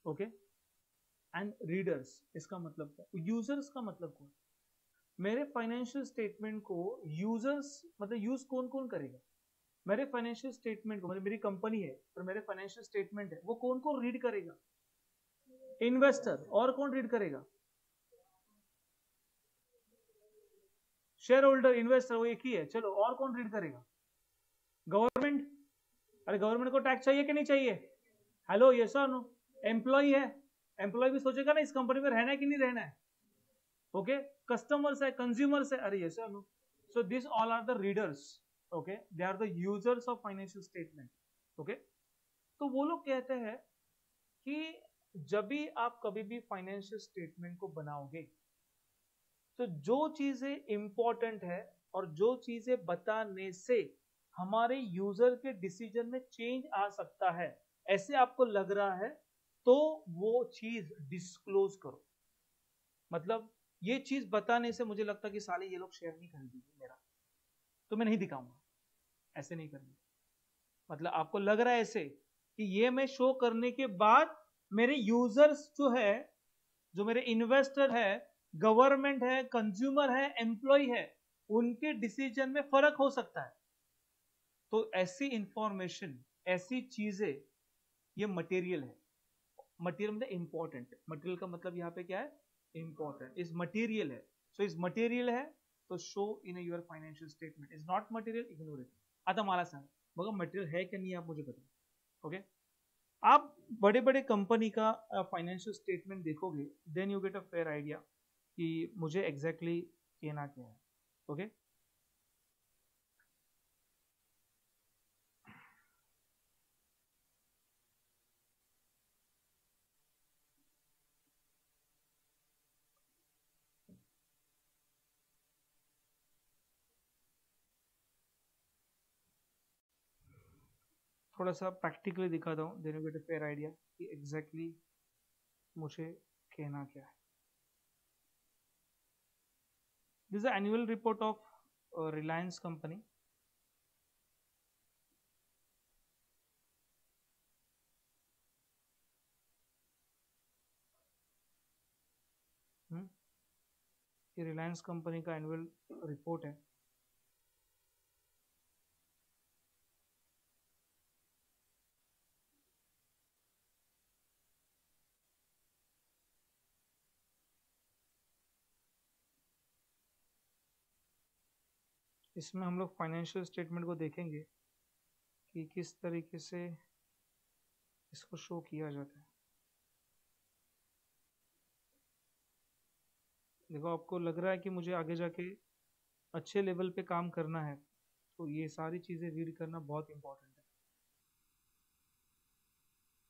ओके, एंड रीडर्स। इसका मतलब क्या? यूजर्स का मतलब कौन? मेरे फाइनेंशियल स्टेटमेंट को यूजर्स, मतलब यूज कौन कौन करेगा? मेरे फाइनेंशियल स्टेटमेंट को, मतलब मेरी कंपनी है और मेरे फाइनेंशियल स्टेटमेंट है, वो कौन कौन रीड करेगा? इन्वेस्टर। और कौन रीड करेगा? शेयर होल्डर, इन्वेस्टर, वो एक ही है। चलो, और कौन रीड करेगा? गवर्नमेंट। अरे गवर्नमेंट को टैक्स चाहिए कि नहीं चाहिए? हेलो, ये सर नो, एम्प्लॉय है, एम्प्लॉय भी सोचेगा ना इस कंपनी में रहना है कि नहीं रहना है। ओके, कस्टमर्स है, कंज्यूमर्स है, अरे ये sir no. So this all are the readers, okay, they are the users of financial statement. Okay, तो वो लोग कहते हैं कि जब भी आप कभी भी फाइनेंशियल स्टेटमेंट को बनाओगे तो जो चीजें इंपॉर्टेंट है और जो चीजें बताने से हमारे यूजर के डिसीजन में चेंज आ सकता है, ऐसे आपको लग रहा है, तो वो चीज डिस्क्लोज करो। मतलब ये चीज बताने से मुझे लगता कि साले ये लोग शेयर नहीं खरीदेंगे मेरा, तो मैं नहीं दिखाऊंगा। ऐसे नहीं करना। मतलब आपको लग रहा है ऐसे कि ये मैं शो करने के बाद मेरे यूजर्स जो है, जो मेरे इन्वेस्टर है, गवर्नमेंट है, कंज्यूमर है, एम्प्लॉय है, उनके डिसीजन में फर्क हो सकता है। तो ऐसी इंफॉर्मेशन, ऐसी चीजें, ये मटेरियल है। मटेरियल मतलब इंपॉर्टेंट। मटेरियल का मतलब यहाँ पे क्या है? इंपॉर्टेंट। इस मटेरियल है, सो इस मटेरियल है तो show in your financial statement. Is not material, ignore it. आता मला सांग बघा मटेरियल है कि नहीं, आप मुझे बताओ। ओके, आप बड़े बड़े कंपनी का फाइनेंशियल स्टेटमेंट देखोगे, then you get a fair idea कि मुझे एग्जैक्टली कहना क्या है। ओके, थोड़ा सा प्रैक्टिकली दिखाता हूँ, then you get a fair idea कि एग्जैक्टली मुझे कहना क्या है. This is annual report of Reliance company. ये रिलायंस कंपनी का एनुअल रिपोर्ट है. इसमें हम लोग फाइनेंशियल स्टेटमेंट को देखेंगे कि किस तरीके से इसको शो किया जाता है. देखो, आपको लग रहा है कि मुझे आगे जाके अच्छे लेवल पे काम करना है, तो ये सारी चीज़ें रीड करना बहुत इंपॉर्टेंट है.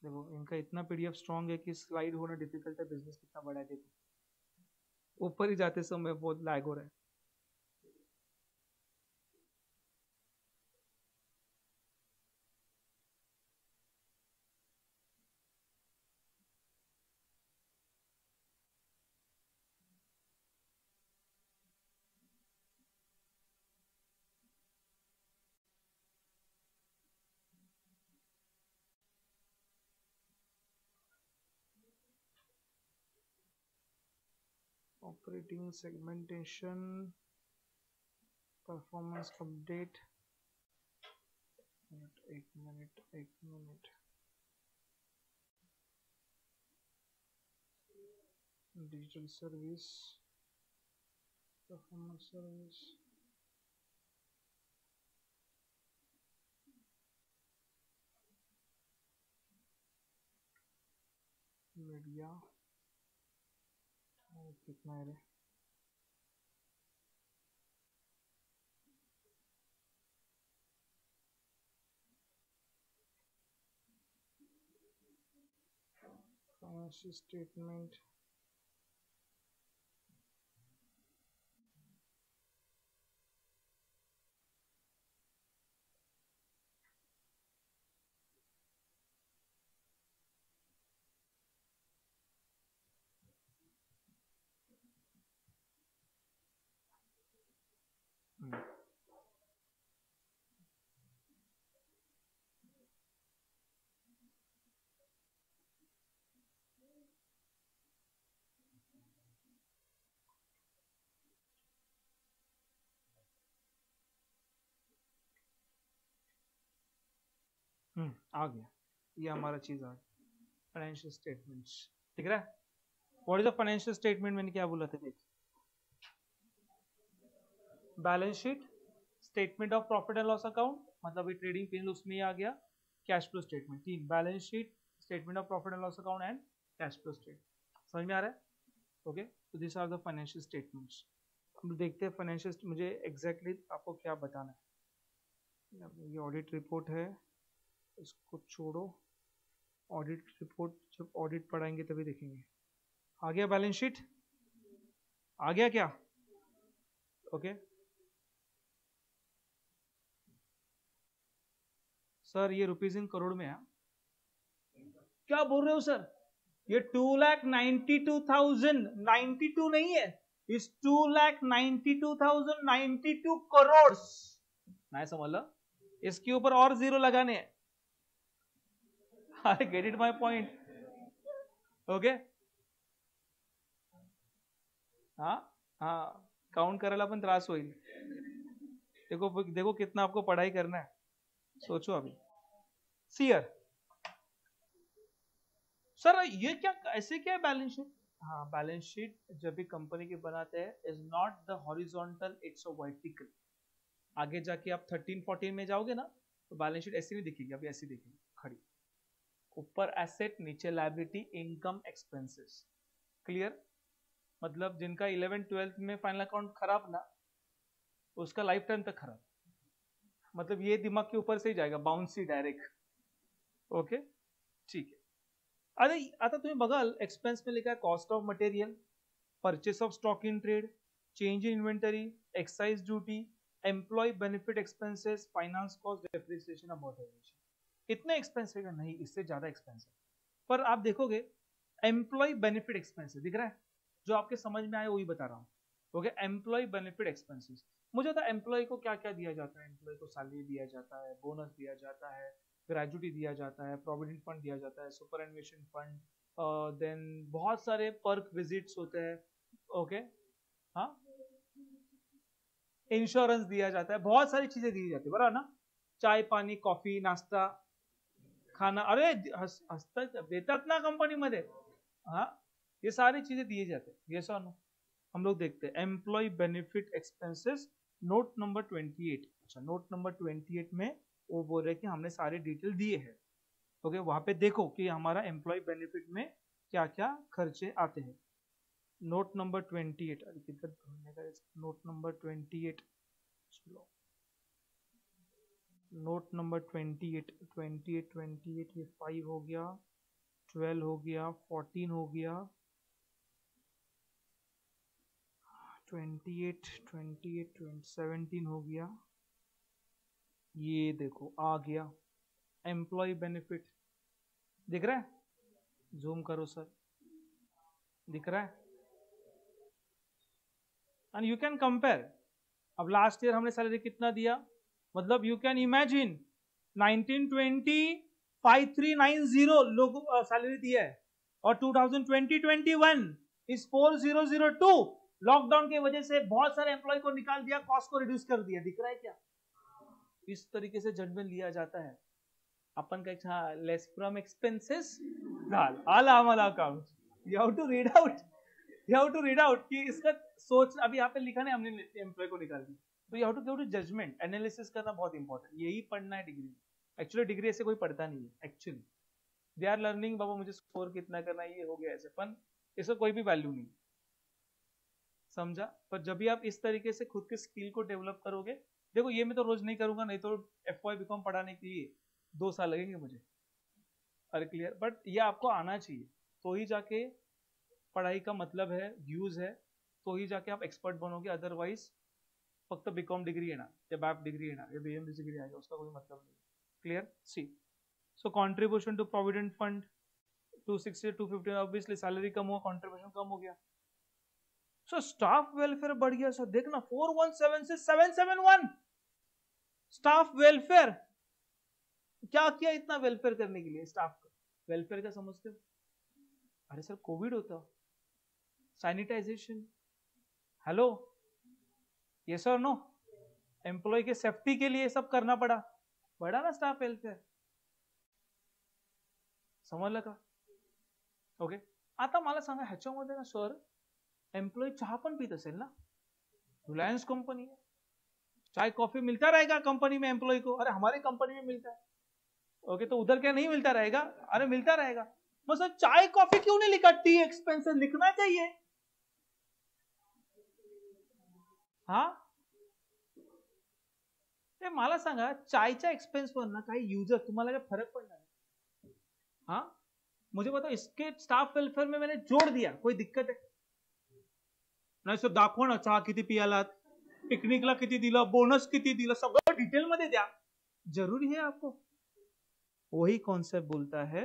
देखो, इनका इतना पीडीएफ स्ट्रांग है कि स्लाइड होना डिफिकल्ट है. बिजनेस कितना बड़ा है देखो, ऊपर ही जाते समय बहुत लैग हो रहा है. Operating segmentation, performance update. एक minute. Digital service, performance service, media. कितना है रे? Financial statement. आ गया, ये हमारा चीज आ गया. फाइनेंशियल स्टेटमेंट्स दिख रहा है. What is the financial statement? मैंने क्या बोला था देख. Balance sheet, statement of profit and loss account, मतलब ये ट्रेडिंग पी उसमें ही आ गया. Cash flow statement. तीन, balance sheet, statement of profit and loss account and cash flow statement. समझ में आ रहा है? ओके, तो this are the financial statements. हम देखते हैं फाइनेंशियल, मुझे एग्जैक्टली आपको क्या बताना है. ये ऑडिट रिपोर्ट है, इसको छोड़ो. ऑडिट रिपोर्ट जब ऑडिट पढ़ाएंगे तभी देखेंगे. आ गया बैलेंस शीट? आ गया क्या? ओके सर, ये रुपीज इन करोड़ में है. क्या बोल रहे हो सर? ये 2,92,000, 92 नहीं है, इस 2,92,092 करोड़. मैं समझ लो, इसके ऊपर और जीरो लगाने हैं. I get it my point. Okay, हाँ हाँ, काउंट करायला पण त्रास होईल. देखो देखो कितना आपको पढ़ाई करना है, सोचो अभी. सीयर सर, ये क्या, ऐसे क्या है बैलेंस शीट? हाँ, बैलेंस शीट जब भी कंपनी के बनाते हैं is not the horizontal, it's a vertical. आगे जाके आप 13-14 में जाओगे ना, तो बैलेंस शीट ऐसी नहीं दिखेगी, अभी ऐसी दिखेगी खड़ी. ऊपर एसेट, नीचे लायबिलिटी, इनकम, एक्सपेंसेस. क्लियर? मतलब जिनका 11th-12th में फाइनल अकाउंट खराब ना, उसका लाइफ टाइम तक खराब. मतलब ये दिमाग के ऊपर से ही जाएगा, बाउंसी डायरेक्ट. ओके, ठीक है. अरे आता तुम्ही बघाल, एक्सपेंस में लिखा है cost of material, purchase of stock in trade, change in inventory, excise duty, employ benefit expenses, finance cost, depreciation, amortisation. इतने एक्सपेंसिव है नहीं, इससे ज्यादा एक्सपेंसिव। पर आप देखोगे एम्प्लॉय बेनिफिट एक्सपेंसिव दिख रहा है, जो आपके समझ में आए वही बता रहा हूँ। ओके, एम्प्लॉय बेनिफिट एक्सपेंसेस, मुझे पता एम्प्लॉय को क्या क्या दिया जाता है। एम्प्लॉय को सैलरी दिया जाता है, बोनस दिया जाता है, ग्रेजुटी दिया जाता है, प्रोविडेंट फंड दिया जाता है, सुपरएनुएशन फंड, देन बहुत सारे पर्क विजिट्स होते हैं। ओके, हाँ, इंश्योरेंस दिया जाता है, बहुत सारी चीजें दी जाती है, बराबर ना। चाय पानी कॉफी नाश्ता खाना, अरे हसतात देतात ना कंपनी मध्ये, हाँ, ये सारी चीजें दिए जाते हैं। ये सर हम लोग देखते हैं employ benefit expenses note number 28। अच्छा, नोट नंबर 28 में वो बोल रहे कि हमने सारे डिटेल दिए हैं। ओके, वहां पे देखो कि हमारा एम्प्लॉय बेनिफिट में क्या क्या खर्चे आते हैं। नोट नंबर 28, अरे किधर ढूंढने का, नोट नंबर 28, चलो नोट नंबर 28, 28 28, ये 5 हो गया, 12 हो गया, 14 हो गया, 28 28 17 हो गया। ये देखो आ गया एम्प्लॉय बेनिफिट, दिख रहा है? जूम करो सर, दिख रहा है? And you can compare. अब लास्ट ईयर हमने सैलरी कितना दिया, मतलब यू कैन इमेजिन 1920 5390 लोगों सैलरी दिया है, और 2020-21 इस 4002। लॉकडाउन की वजह से बहुत सारे एम्प्लॉय को निकाल दिया, कॉस्ट को रिड्यूस कर दिया। दिख रहा है क्या? इस तरीके से जजमेंट लिया जाता है। अपन का लेस फ्रॉम एक्सपेंसेस डाल ऑल आमल account, you have to read out, you have to read out कि इसका सोच। अभी यहाँ पे लिखा नहीं हमने एम्प्लॉय को निकाल दिया, तो you have to go to judgement analysis करना बहुत इंपॉर्टेंट। यही पढ़ना है डिग्री। एक्चुअली डिग्री ऐसे कोई पढ़ता नहीं है एक्चुअली, दे आर लर्निंग बाबा मुझे स्कोर कितना करना है, ये हो गया ऐसे, पर इसका कोई भी वैल्यू नहीं, समझा? पर जब भी आप इस तरीके से खुद के स्किल को डेवलप करोगे, देखो ये मैं तो रोज नहीं करूंगा, नहीं तो FY BCom पढ़ाने के लिए 2 साल लगेंगे मुझे, अरे क्लियर। बट ये आपको आना चाहिए, तो ही जाके पढ़ाई का मतलब है, व्यूज है, तो ही जाके आप एक्सपर्ट बनोगे। अदरवाइज फक्त BCom डिग्री है ना, या BAP डिग्री है ना, या BM डिग्री है, उसका कोई मतलब नहीं। Clear? See, so contribution to provident fund 260 250, obviously salary कम हुआ, कॉन्ट्रीब्यूशन कम हो गया। सो स्टाफ वेलफेयर बढ़ गया सर, देखना 417 से 771 स्टाफ वेलफेयर। क्या किया इतना वेलफेयर करने के लिए स्टाफ का? वेलफेयर का समझते हो? अरे सर कोविड होता, सैनिटाइजेशन, हेलो, यस और नो, एम्प्लॉय के सेफ्टी के लिए सब करना पड़ा, बढ़ा ना स्टाफ वेलफेयर, समजलं का? ओके, आता मला सांगा ह्याच्यामध्ये ना सर, एम्प्लॉय चहा पण पीत असेल ना, रिलायंस कंपनी है, चाय कॉफी मिलता रहेगा कंपनी में एम्प्लॉय को, अरे हमारे कंपनी में मिलता है। ओके, तो उधर क्या नहीं मिलता रहेगा? अरे मिलता रहेगा। मतलब चाय कॉफी क्यों नहीं लिखा? टी एक्सपेंसेस लिखना चाहिए। हाँ, ते मला सांगा चायच्या एक्सपेंसवर ना काही यूजर तुम्हाला क्या फर्क पड़ना है? हाँ, मुझे बताओ, इसके स्टाफ वेलफेयर में मैंने जोड़ दिया, कोई दिक्कत है? नाही सर दाखव ना चहा किती पियालात, पिकनिकला किती दिलं, बोनस किती दिलं, सगळं डिटेल मध्ये द्या। जरूरी है आपको? वही कॉन्सेप्ट बोलता है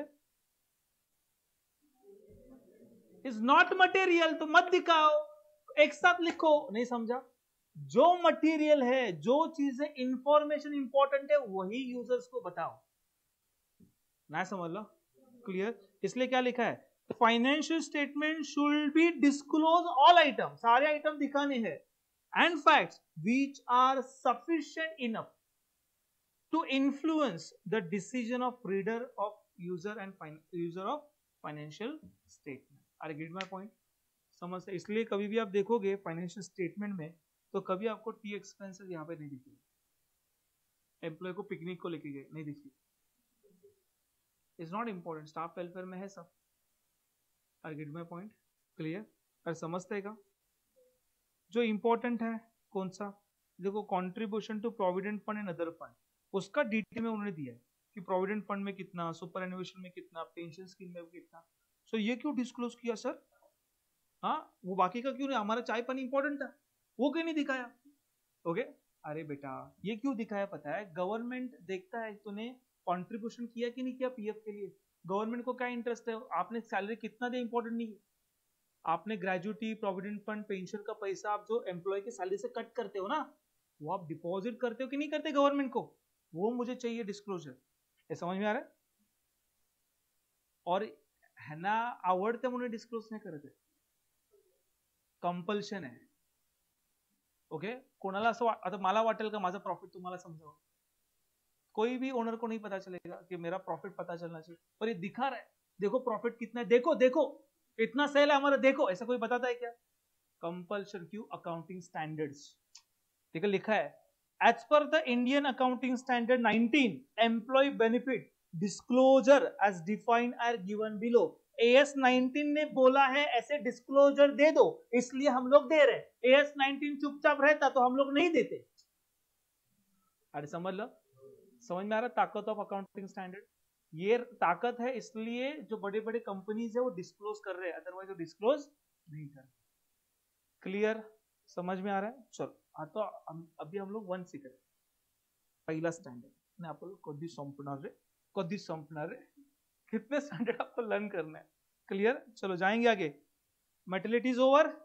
इज नॉट मटेरियल, तो मत दिखाओ, एक साथ लिखो। नहीं समझा? जो मटेरियल है, जो चीजें इंफॉर्मेशन इंपॉर्टेंट है, वही यूजर्स को बताओ। ना समझ लो? क्लियर? इसलिए क्या लिखा है, financial statement should be disclose all item, सारे आइटम दिखाने हैं, and facts which are sufficient enough to influence the decision of reader of user and user of financial statement. Are get my point? समझते? इसलिए कभी भी आप देखोगे financial statement में, तो कभी आपको टी एक्सपेंसेस यहाँ पे नहीं दिखेगी, एम्प्लॉय को पिकनिक को लेके गए नहीं दिखी, is not important, staff welfare में है सब। I get my point? Clear? और समझते का जो इंपॉर्टेंट है कौन सा? देखो, contribution to provident fund and other fund, उसका डिटेल में उन्होंने दिया है कि प्रोविडेंट फंड में कितना, सुपर एनुएशन में कितना, पेंशन स्कीम में कितना। सो ये क्यों डिस्क्लोज किया सर? हाँ, वो बाकी का क्यों नहीं? हमारा चाय पानी इंपॉर्टेंट था, वो क्यों नहीं दिखाया? ओके, अरे बेटा ये क्यों दिखाया पता है? गवर्नमेंट देखता है तूने कंट्रीब्यूशन किया कि नहीं किया पीएफ के लिए? गवर्नमेंट को क्या इंटरेस्ट है? आपने सैलरी कितना दे इंपॉर्टेंट नहीं है, आपने ग्रेजुटी, प्रोविडेंट फंड, पेंशन का पैसा आप जो एम्प्लॉय की सैलरी से कट करते हो ना, वो आप डिपॉजिट करते हो कि नहीं करते गवर्नमेंट को? वो मुझे चाहिए डिस्क्लोजर। ये समझ में आ रहा है? और ह्यांना आवडते म्हणून डिस्क्लोज नाही करत आहे, कंपल्शन आहे. ओके, कोणाला असं आता मला वाटेल का माझा प्रॉफिट तुम्हाला समजावं? कोई भी ओनर को नहीं पता चलेगा कि मेरा प्रॉफिट पता चलना चाहिए, पर ये दिखा रहा है, देखो प्रॉफिट कितना है, देखो देखो इतना सेल है हमारा, देखो, ऐसा कोई बताता है क्या? कंपल्शन. क्यों? Accounting standards. ठीक है, लिखा है as per the Indian accounting standard 19 employ benefit disclosure as defined are given below. AS 19 ने बोला है ऐसे डिस्क्लोजर दे दो, इसलिए हम लोग दे रहे. AS 19 चुपचाप रहता तो हम लोग नहीं देते. अरे समझ लो, समझ में आ रहा ताकत ऑफ अकाउंटिंग स्टैंडर्ड? ये ताकत है, इसलिए जो बड़े बड़े कंपनीज है वो डिस्क्लोज कर रहे हैं, अदरवाइज वो डिस्क्लोज नहीं कर. क्लियर? समझ में आ रहा है? चलो, हाँ, तो अभी हम लोग 1 सीख रहे. पहला स्टैंडर्ड आपको कधी संपणार है, कितने स्टैंडर्ड आपको लर्न करना है. क्लियर? चलो जाएंगे आगे. मेटलिटी इज ओवर.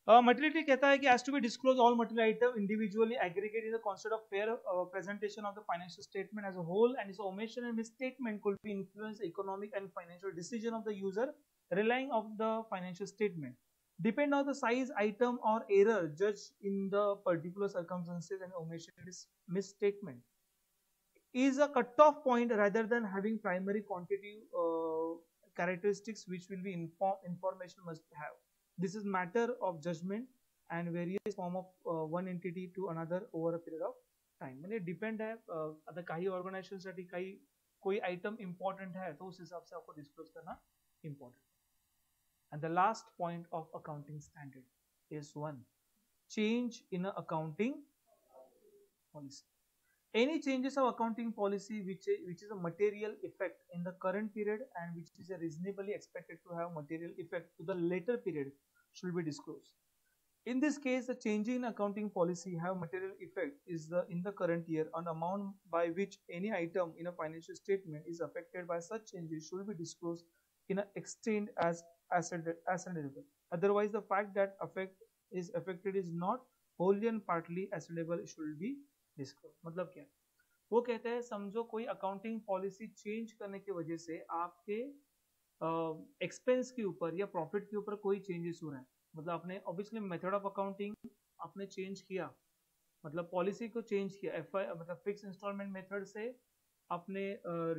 Materiality कहता है कि has to be disclosed all material item individually aggregate in the concept of fair presentation of the financial statement as a whole, and its omission and misstatement could be influence the economic and financial decision of the user relying on the financial statement. Depend on the size, item or error judged in the particular circumstances, and omission is misstatement is a cutoff point rather than having primary quantitative characteristics which will be information must have. This is matter of judgment and various form of one entity to another over a period of time. म्हणजे depend है, आता काही organisation साठी काही कोई item important है तो उस हिसाब से आपको डिस्क्लोज करना important. And the last point of accounting standard is 1 change in accounting policy. Any changes of accounting policy which is a material effect in the current period and which is reasonably expected to have material effect to the later period should be disclosed. In this case, the changing in accounting policy have material effect is in the current year, and amount by which any item in a financial statement is affected by such changes should be disclosed in an extent as ascertainable. Otherwise, the fact that affected is not wholly and partly ascertainable should be disclose. मतलब क्या? वो कहते हैं समझो कोई accounting policy change करने की वजह से आपके एक्सपेंस के ऊपर या प्रॉफिट के ऊपर कोई चेंजेस हो रहा है, मतलब आपने ऑब्वियसली मेथड ऑफ अकाउंटिंग आपने चेंज किया, मतलब पॉलिसी को चेंज किया, एफआई मतलब फिक्स इंस्टॉलमेंट मेथड से आपने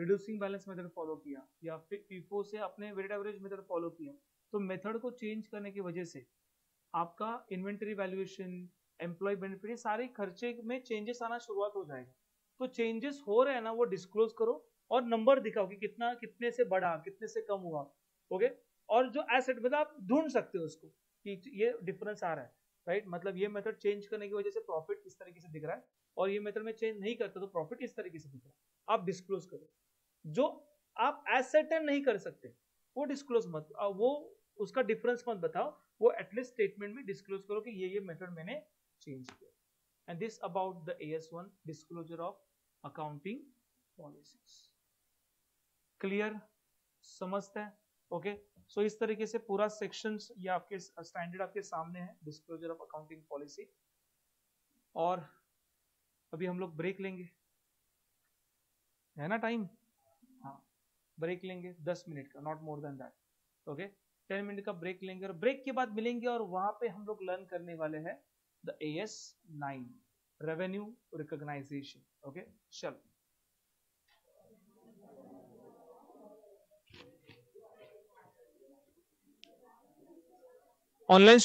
रिड्यूसिंग बैलेंस मेथड फॉलो किया, या फिर FIFO से आपने वेटेड एवरेज मेथड फॉलो किया. तो मेथड को चेंज करने की वजह से आपका इन्वेंटरी वैल्यूएशन, एम्प्लॉय बेनिफिट, ये सारे खर्चे में चेंजेस आना शुरुआत हो जाएगा. तो चेंजेस हो रहे हैं ना, वो डिस्क्लोज करो और नंबर दिखाओ कि कितना, कितने से बढ़ा, कितने से कम हुआ. ओके, और जो एसेट मतलब आप ढूंढ सकते हो उसको कि ये डिफरेंस आ रहा है, राइट? मतलब ये मेथड चेंज करने की वजह से प्रॉफिट इस तरीके से दिख रहा है, और ये मेथड में चेंज नहीं करते तो प्रॉफिट इस तरीके से दिख रहा है. आप डिस्क्लोज करो. जो आप एसेट नहीं कर सकते वो डिस्क्लोज मत, वो उसका डिफरेंस मत बताओ, वो एटलीस्ट स्टेटमेंट में डिस्क्लोज करो कि ये मेथड मैंने चेंज किया. And this about the AS1 disclosure of accounting policies. Clear? समझते हैं? ओके, सो इस तरीके से पूरा सेक्शंस ये आपके स्टैंडर्ड आपके सामने है, डिस्क्लोजर ऑफ अकाउंटिंग पॉलिसी. और अभी हम लोग ब्रेक लेंगे, है ना टाइम? हाँ, ब्रेक लेंगे 10 मिनट का, not more than that. Okay, 10 minute का ब्रेक लेंगे और ब्रेक के बाद मिलेंगे, और वहां पे हम लोग लर्न करने वाले हैं the AS9 revenue recognition. Okay, चलो. ऑनलाइन